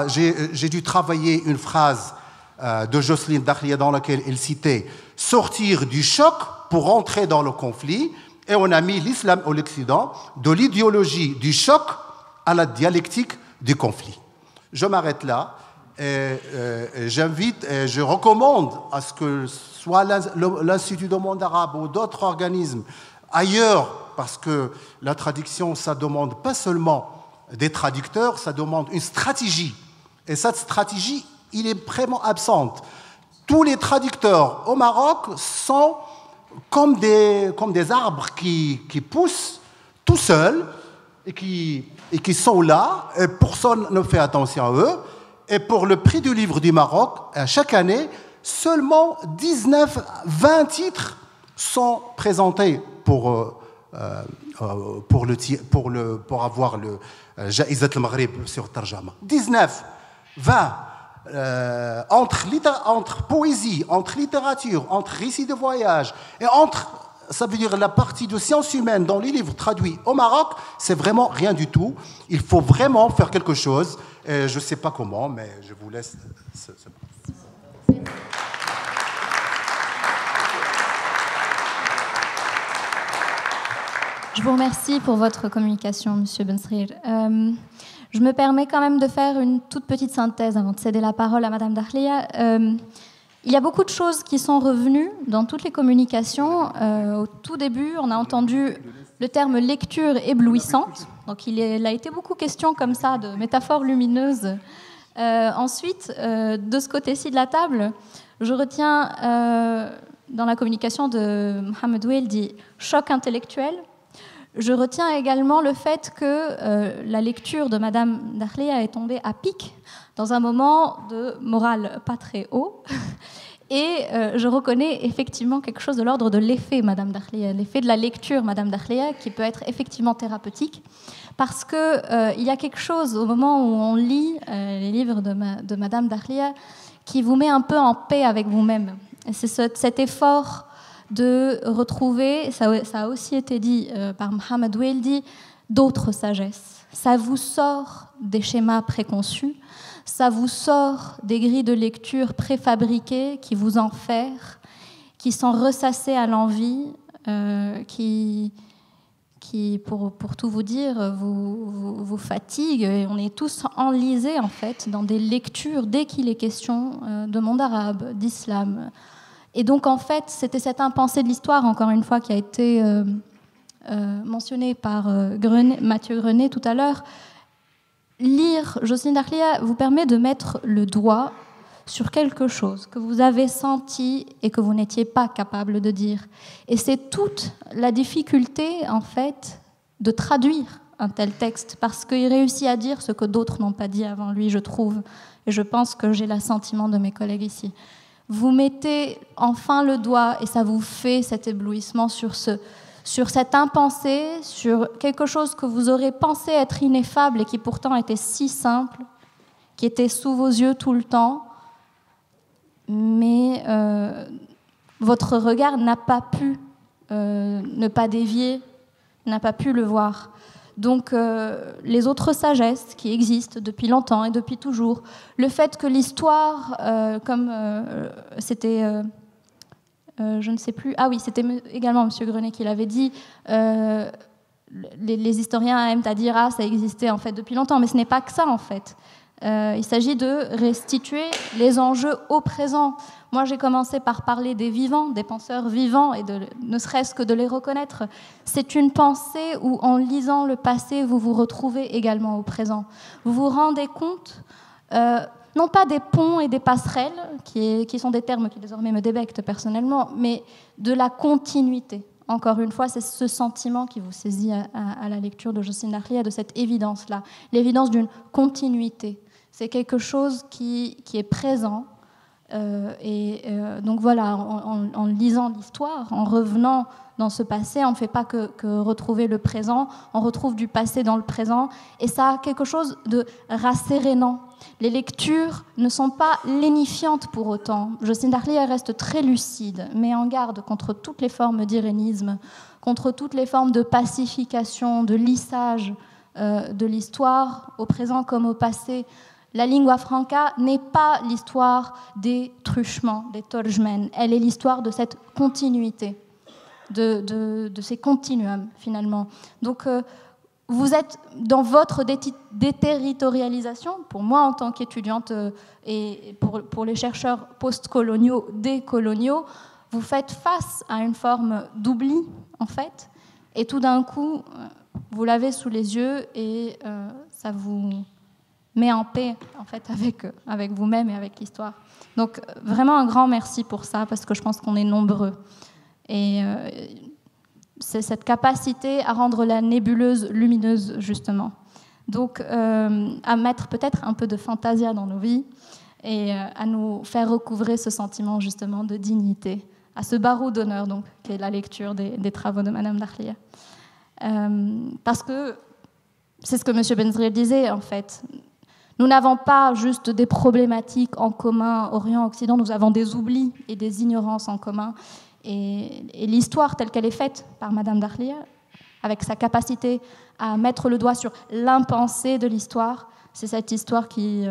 j'ai dû travailler une phrase de Jocelyne Dakhlia dans laquelle elle citait « sortir du choc pour entrer dans le conflit ». Et on a mis l'islam ou l'Occident de l'idéologie du choc à la dialectique du conflit. Je m'arrête là. Et j'invite et je recommande à ce que soit l'Institut du monde arabe ou d'autres organismes ailleurs, parce que la traduction, ça demande pas seulement des traducteurs, ça demande une stratégie. Et cette stratégie, elle est vraiment absente. Tous les traducteurs au Maroc sont comme des arbres qui poussent tout seuls et qui sont là, et personne ne fait attention à eux. Et pour le prix du livre du Maroc, chaque année, seulement 19-20 titres sont présentés pour avoir le Jaïzat al-Maghrib sur Tarjama. 19, 20, entre poésie, entre littérature, entre récits de voyage, et ça veut dire la partie de sciences humaines dans les livres traduits au Maroc, c'est vraiment rien du tout. Il faut vraiment faire quelque chose. Et je ne sais pas comment, mais je vous laisse. Je vous remercie pour votre communication, Monsieur Bensrir. Je me permets quand même de faire une toute petite synthèse avant de céder la parole à Madame Dakhlia. Il y a beaucoup de choses qui sont revenues dans toutes les communications. Au tout début, on a entendu le terme lecture éblouissante. Donc il a été beaucoup question comme ça de métaphores lumineuses. Ensuite, de ce côté-ci de la table, je retiens dans la communication de Mohamed Weldi choc intellectuel. Je retiens également le fait que la lecture de Madame Dakhlia est tombée à pic dans un moment de morale pas très haut. Et je reconnais effectivement quelque chose de l'ordre de l'effet Madame Dakhlia, l'effet de la lecture Madame Dakhlia, qui peut être effectivement thérapeutique, parce qu'il y a quelque chose au moment où on lit les livres de Madame Dakhlia qui vous met un peu en paix avec vous-même. Et c'est cet effort de retrouver, ça a aussi été dit par Mohamed Weldi, d'autres sagesses. Ça vous sort des schémas préconçus, ça vous sort des grilles de lecture préfabriquées qui vous enferment, qui sont ressassées à l'envi, qui pour tout vous dire, vous fatiguent. Et on est tous enlisés, en fait, dans des lectures, dès qu'il est question de monde arabe, d'islam. Et donc, en fait, c'était cette impensée de l'histoire, encore une fois, qui a été mentionnée par Mathieu Grenet tout à l'heure. Lire Jocelyne Dakhlia vous permet de mettre le doigt sur quelque chose que vous avez senti et que vous n'étiez pas capable de dire. Et c'est toute la difficulté, en fait, de traduire un tel texte, parce qu'il réussit à dire ce que d'autres n'ont pas dit avant lui, je trouve. Et je pense que j'ai l'assentiment de mes collègues ici. Vous mettez enfin le doigt, et ça vous fait cet éblouissement sur cette impensée, sur quelque chose que vous aurez pensé être ineffable et qui pourtant était si simple, qui était sous vos yeux tout le temps, mais votre regard n'a pas pu ne pas dévier, n'a pas pu le voir. Donc les autres sagesses qui existent depuis longtemps et depuis toujours, le fait que l'histoire, comme c'était, je ne sais plus, ah oui, c'était également M. Grenet qui l'avait dit, les historiens aiment à dire ça existait en fait depuis longtemps, mais ce n'est pas que ça en fait. Il s'agit de restituer les enjeux au présent. Moi, j'ai commencé par parler des vivants, des penseurs vivants, et ne serait-ce que de les reconnaître. C'est une pensée où, en lisant le passé, vous vous retrouvez également au présent. Vous vous rendez compte, non pas des ponts et des passerelles, qui sont des termes qui désormais me débectent personnellement, mais de la continuité. Encore une fois, c'est ce sentiment qui vous saisit à la lecture de Jocelyne Dakhlia, de cette évidence-là, l'évidence d'une continuité. C'est quelque chose qui est présent. Donc voilà, en lisant l'histoire, en revenant dans ce passé, on ne fait pas que retrouver le présent, on retrouve du passé dans le présent, et ça a quelque chose de rassérénant. Les lectures ne sont pas lénifiantes pour autant. Jocelyne Dakhlia reste très lucide, met en garde contre toutes les formes d'irénisme, contre toutes les formes de pacification, de lissage de l'histoire, au présent comme au passé. La lingua franca n'est pas l'histoire des truchements, des tolgemens. Elle est l'histoire de cette continuité, de ces continuums, finalement. Donc, vous êtes dans votre déterritorialisation. Pour moi, en tant qu'étudiante, et pour les chercheurs post-coloniaux, décoloniaux, vous faites face à une forme d'oubli, en fait. Et tout d'un coup, vous l'avez sous les yeux et ça vous met en paix en fait avec vous-même et avec l'histoire. Donc vraiment un grand merci pour ça, parce que je pense qu'on est nombreux. Et c'est cette capacité à rendre la nébuleuse lumineuse, justement. Donc à mettre peut-être un peu de fantasia dans nos vies et à nous faire recouvrer ce sentiment justement de dignité, à ce barreau d'honneur donc, qui est la lecture des travaux de Madame Dakhlia. Parce que c'est ce que M. Benzrel disait en fait. Nous n'avons pas juste des problématiques en commun, Orient-Occident, nous avons des oublis et des ignorances en commun. Et l'histoire telle qu'elle est faite par Madame Dakhlia, avec sa capacité à mettre le doigt sur l'impensé de l'histoire, c'est cette histoire qui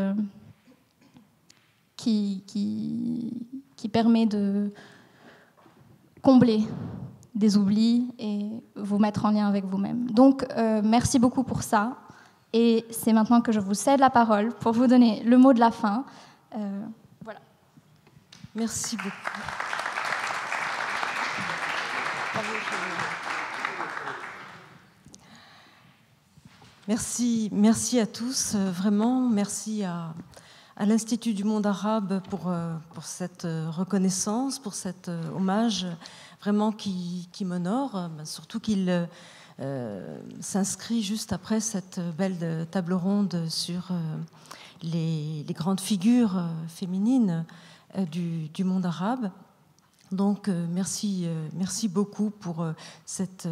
permet de combler des oublis et vous mettre en lien avec vous-même. Donc, merci beaucoup pour ça. Et c'est maintenant que je vous cède la parole pour vous donner le mot de la fin. Voilà. Merci beaucoup. Merci à tous, vraiment. Merci à l'Institut du monde arabe pour cette reconnaissance, pour cet hommage vraiment qui m'honore, surtout qu'il s'inscrit juste après cette belle table ronde sur les grandes figures féminines du monde arabe. Donc merci beaucoup pour cette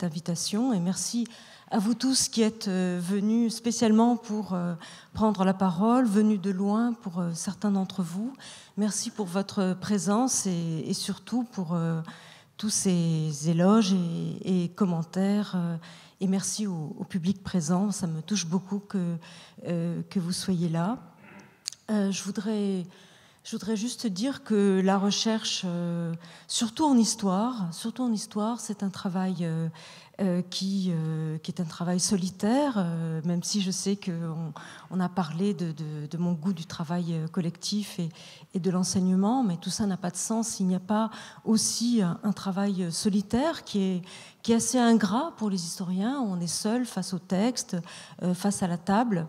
invitation, et merci à vous tous qui êtes venus spécialement pour prendre la parole, venus de loin pour certains d'entre vous. Merci pour votre présence et surtout pour tous ces éloges et commentaires. Et merci au public présent. Ça me touche beaucoup que vous soyez là. Je voudrais juste dire que la recherche, surtout en histoire, c'est un travail qui est un travail solitaire, même si je sais qu'on a parlé de mon goût du travail collectif et de l'enseignement, mais tout ça n'a pas de sens s'il n'y a pas aussi un travail solitaire qui est assez ingrat pour les historiens. On est seul face au texte, face à la table,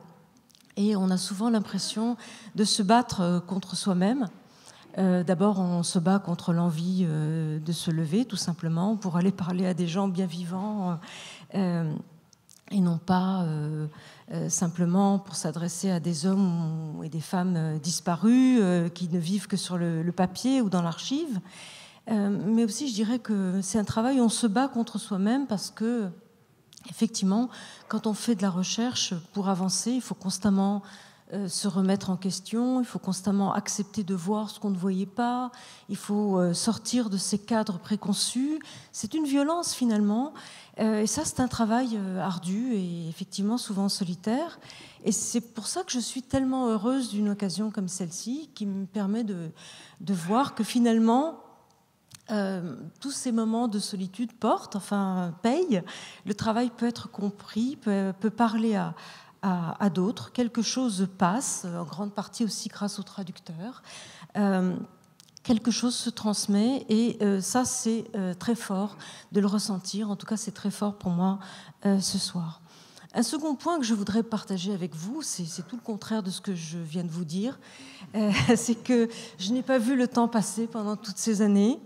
et on a souvent l'impression de se battre contre soi-même. D'abord, on se bat contre l'envie de se lever, tout simplement, pour aller parler à des gens bien vivants, et non pas simplement pour s'adresser à des hommes et des femmes disparus qui ne vivent que sur le papier ou dans l'archive. Mais aussi, je dirais que c'est un travail où on se bat contre soi-même, parce que, effectivement, quand on fait de la recherche, pour avancer, il faut constamment se remettre en question, il faut constamment accepter de voir ce qu'on ne voyait pas, il faut sortir de ces cadres préconçus. C'est une violence finalement, et ça c'est un travail ardu et effectivement souvent solitaire. Et c'est pour ça que je suis tellement heureuse d'une occasion comme celle-ci, qui me permet de voir que finalement, tous ces moments de solitude payent. Le travail peut être compris, peut parler à d'autres. Quelque chose passe, en grande partie aussi grâce aux traducteurs. Quelque chose se transmet et ça, c'est très fort de le ressentir. En tout cas, c'est très fort pour moi ce soir. Un second point que je voudrais partager avec vous, c'est tout le contraire de ce que je viens de vous dire. C'est que je n'ai pas vu le temps passer pendant toutes ces années.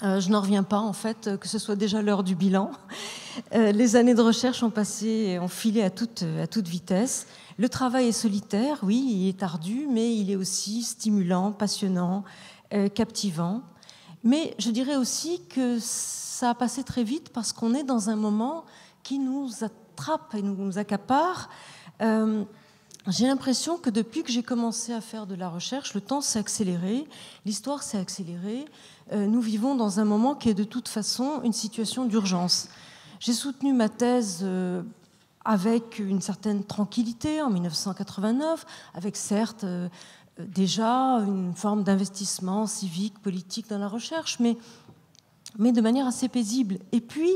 Je n'en reviens pas, en fait, que ce soit déjà l'heure du bilan. Les années de recherche ont filé à toute vitesse. Le travail est solitaire, oui, il est ardu, mais il est aussi stimulant, passionnant, captivant. Mais je dirais aussi que ça a passé très vite parce qu'on est dans un moment qui nous attrape et nous accapare. J'ai l'impression que depuis que j'ai commencé à faire de la recherche, le temps s'est accéléré, l'histoire s'est accélérée. Nous vivons dans un moment qui est de toute façon une situation d'urgence. J'ai soutenu ma thèse avec une certaine tranquillité en 1989, avec certes déjà une forme d'investissement civique, politique dans la recherche, mais de manière assez paisible. Et puis,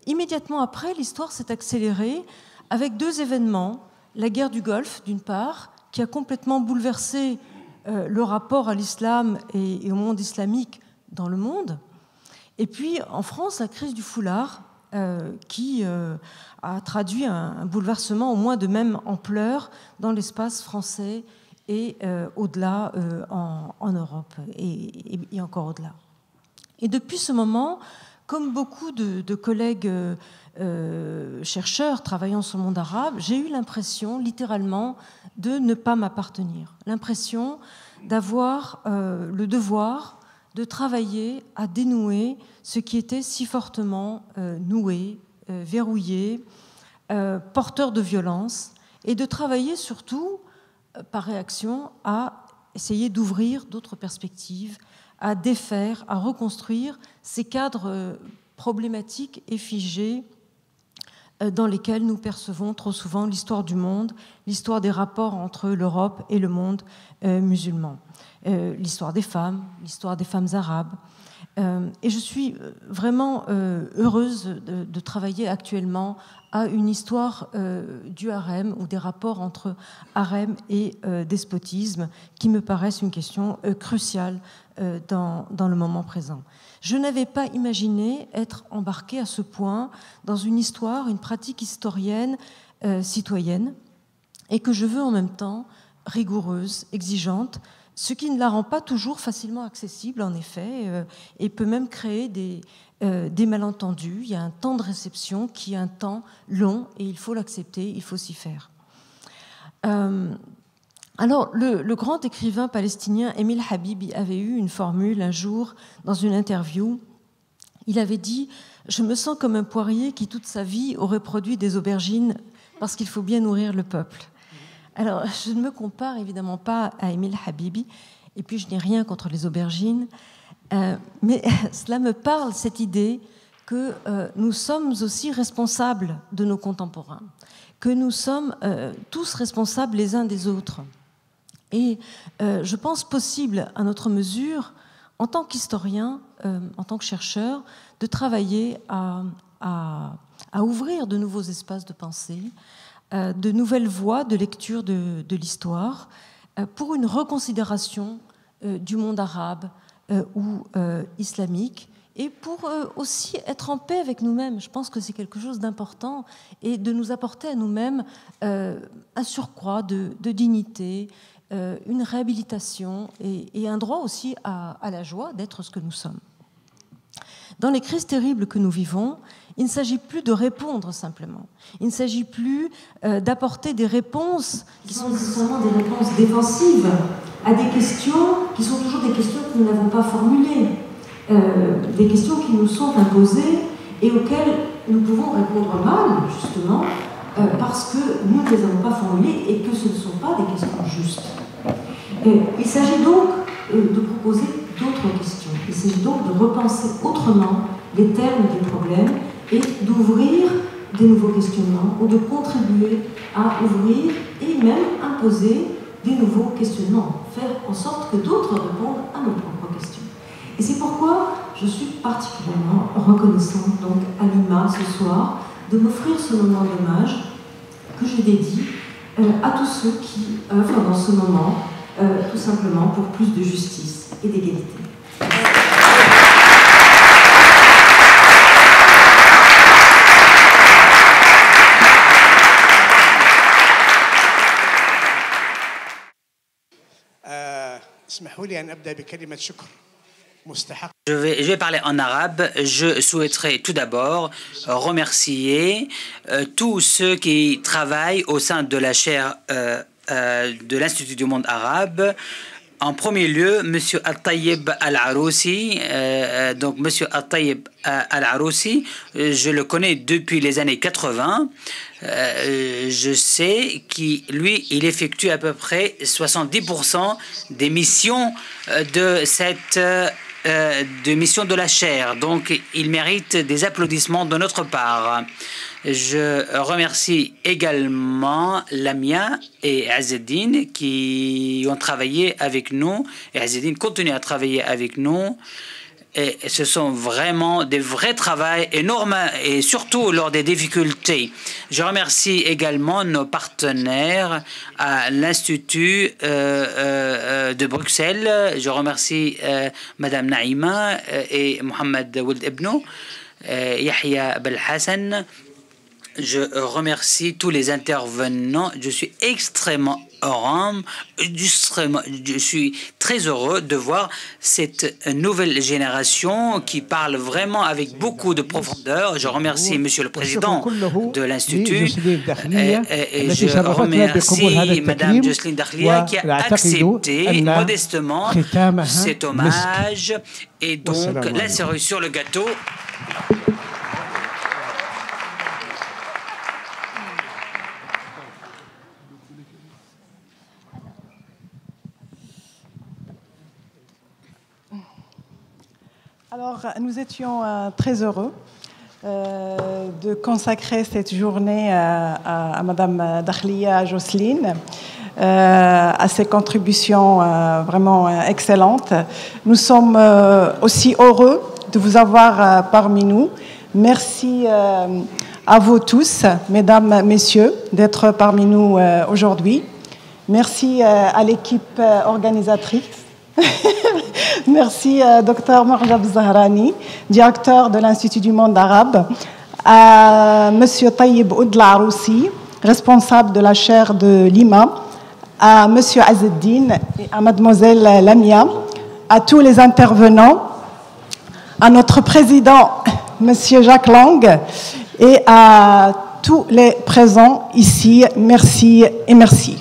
immédiatement après, l'histoire s'est accélérée avec deux événements. La guerre du Golfe, d'une part, qui a complètement bouleversé le rapport à l'islam et au monde islamique dans le monde. Et puis, en France, la crise du foulard, qui a traduit un bouleversement au moins de même ampleur dans l'espace français et au-delà en Europe et encore au-delà. Et depuis ce moment, comme beaucoup de collègues chercheurs travaillant sur le monde arabe, j'ai eu l'impression, littéralement, de ne pas m'appartenir. L'impression d'avoir le devoir de travailler à dénouer ce qui était si fortement noué, verrouillé, porteur de violence, et de travailler surtout, par réaction, à essayer d'ouvrir d'autres perspectives, à défaire, à reconstruire ces cadres problématiques et figés dans lesquels nous percevons trop souvent l'histoire du monde, l'histoire des rapports entre l'Europe et le monde musulman, l'histoire des femmes arabes. Et je suis vraiment heureuse de travailler actuellement à une histoire du harem ou des rapports entre harem et despotisme qui me paraissent une question cruciale dans le moment présent. Je n'avais pas imaginé être embarquée à ce point dans une histoire, une pratique historienne citoyenne, et que je veux en même temps rigoureuse, exigeante, ce qui ne la rend pas toujours facilement accessible, en effet, et peut même créer des malentendus. Il y a un temps de réception qui est un temps long, et il faut l'accepter, il faut s'y faire. Alors, le grand écrivain palestinien Emile Habibi avait eu une formule un jour dans une interview. Il avait dit « Je me sens comme un poirier qui, toute sa vie, aurait produit des aubergines parce qu'il faut bien nourrir le peuple. » Alors, je ne me compare évidemment pas à Emile Habibi, et puis je n'ai rien contre les aubergines, mais cela me parle, cette idée que nous sommes aussi responsables de nos contemporains, que nous sommes tous responsables les uns des autres. Et je pense possible, à notre mesure, en tant qu'historien, en tant que chercheur, de travailler à ouvrir de nouveaux espaces de pensée, de nouvelles voies de lecture de l'histoire, pour une reconsidération du monde arabe ou islamique, et pour aussi être en paix avec nous-mêmes. Je pense que c'est quelque chose d'important, et de nous apporter à nous-mêmes un surcroît de dignité, une réhabilitation et un droit aussi à la joie d'être ce que nous sommes. Dans les crises terribles que nous vivons, il ne s'agit plus de répondre simplement. Il ne s'agit plus d'apporter des réponses qui sont nécessairement des réponses défensives à des questions qui sont toujours des questions que nous n'avons pas formulées, des questions qui nous sont imposées et auxquelles nous pouvons répondre mal, justement, parce que nous ne les avons pas formulées et que ce ne sont pas des questions justes. Il s'agit donc de proposer d'autres questions. Il s'agit donc de repenser autrement les termes des problèmes et d'ouvrir des nouveaux questionnements ou de contribuer à ouvrir et même imposer des nouveaux questionnements, faire en sorte que d'autres répondent à nos propres questions. Et c'est pourquoi je suis particulièrement reconnaissante donc à l'IMA ce soir de m'offrir ce moment d'hommage que je dédie à tous ceux qui œuvrent dans ce moment tout simplement pour plus de justice et d'égalité. Je vais parler en arabe. Je souhaiterais tout d'abord remercier tous ceux qui travaillent au sein de la chaire de l'Institut du monde arabe. En premier lieu, M. Al-Tayyib Al-Aroussi. Donc, M. Al-Tayyib Al-Aroussi, je le connais depuis les années 80. Je sais qu'il il effectue à peu près 70% des missions de mission de la chaire. Donc, il mérite des applaudissements de notre part. Je remercie également Lamia et Azzeddine qui ont travaillé avec nous. Et Azzeddine continue à travailler avec nous. Et ce sont vraiment des vrais travaux énormes et surtout lors des difficultés. Je remercie également nos partenaires à l'Institut de Bruxelles. Je remercie Madame Naïma et Mohamed Ould Ebnou, Yahya Belhassan. Je remercie tous les intervenants. Je suis extrêmement heureux, je suis très heureux de voir cette nouvelle génération qui parle vraiment avec beaucoup de profondeur. Je remercie Monsieur le Président de l'Institut et je remercie Madame Jocelyne Dakhlia qui a accepté modestement cet hommage et donc la cerise sur le gâteau. Alors, nous étions très heureux de consacrer cette journée à Madame Dakhlia Jocelyne, à ses contributions vraiment excellentes. Nous sommes aussi heureux de vous avoir parmi nous. Merci à vous tous, mesdames, messieurs, d'être parmi nous aujourd'hui. Merci à l'équipe organisatrice. Merci, Dr Marjab Zahrani, directeur de l'Institut du monde arabe, à Monsieur Tayyib Ould Al-Aroussi, responsable de la chaire de l'IMA, à Monsieur Azzeddine et à Mademoiselle Lamia, à tous les intervenants, à notre président, Monsieur Jacques Lang, et à tous les présents ici. Merci et merci.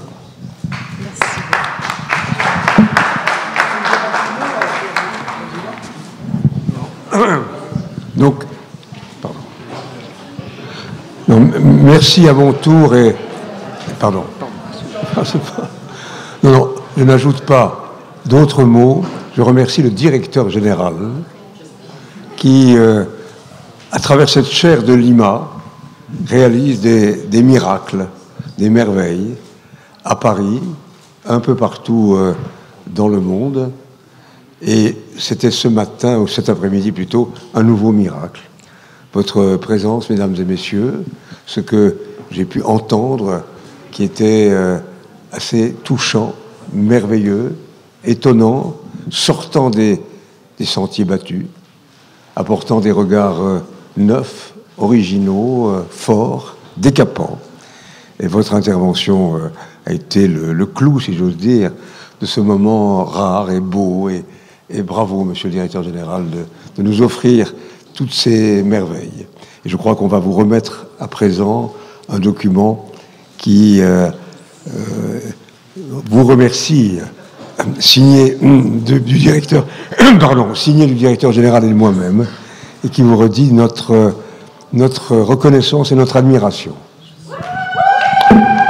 Donc, pardon. Non, merci à mon tour et pardon. Non, je n'ajoute pas d'autres mots. Je remercie le directeur général qui, à travers cette chaire de l'IMA, réalise des miracles, des merveilles à Paris, un peu partout dans le monde. Et c'était ce matin, ou cet après-midi plutôt, un nouveau miracle. Votre présence, mesdames et messieurs, ce que j'ai pu entendre, qui était assez touchant, merveilleux, étonnant, sortant des sentiers battus, apportant des regards neufs, originaux, forts, décapants. Et votre intervention a été le clou, si j'ose dire, de ce moment rare et beau. Et bravo, monsieur le directeur général, de nous offrir toutes ces merveilles. Et je crois qu'on va vous remettre à présent un document qui vous remercie, signé du directeur, signé du directeur général et de moi-même, et qui vous redit notre reconnaissance et notre admiration. Applaudissements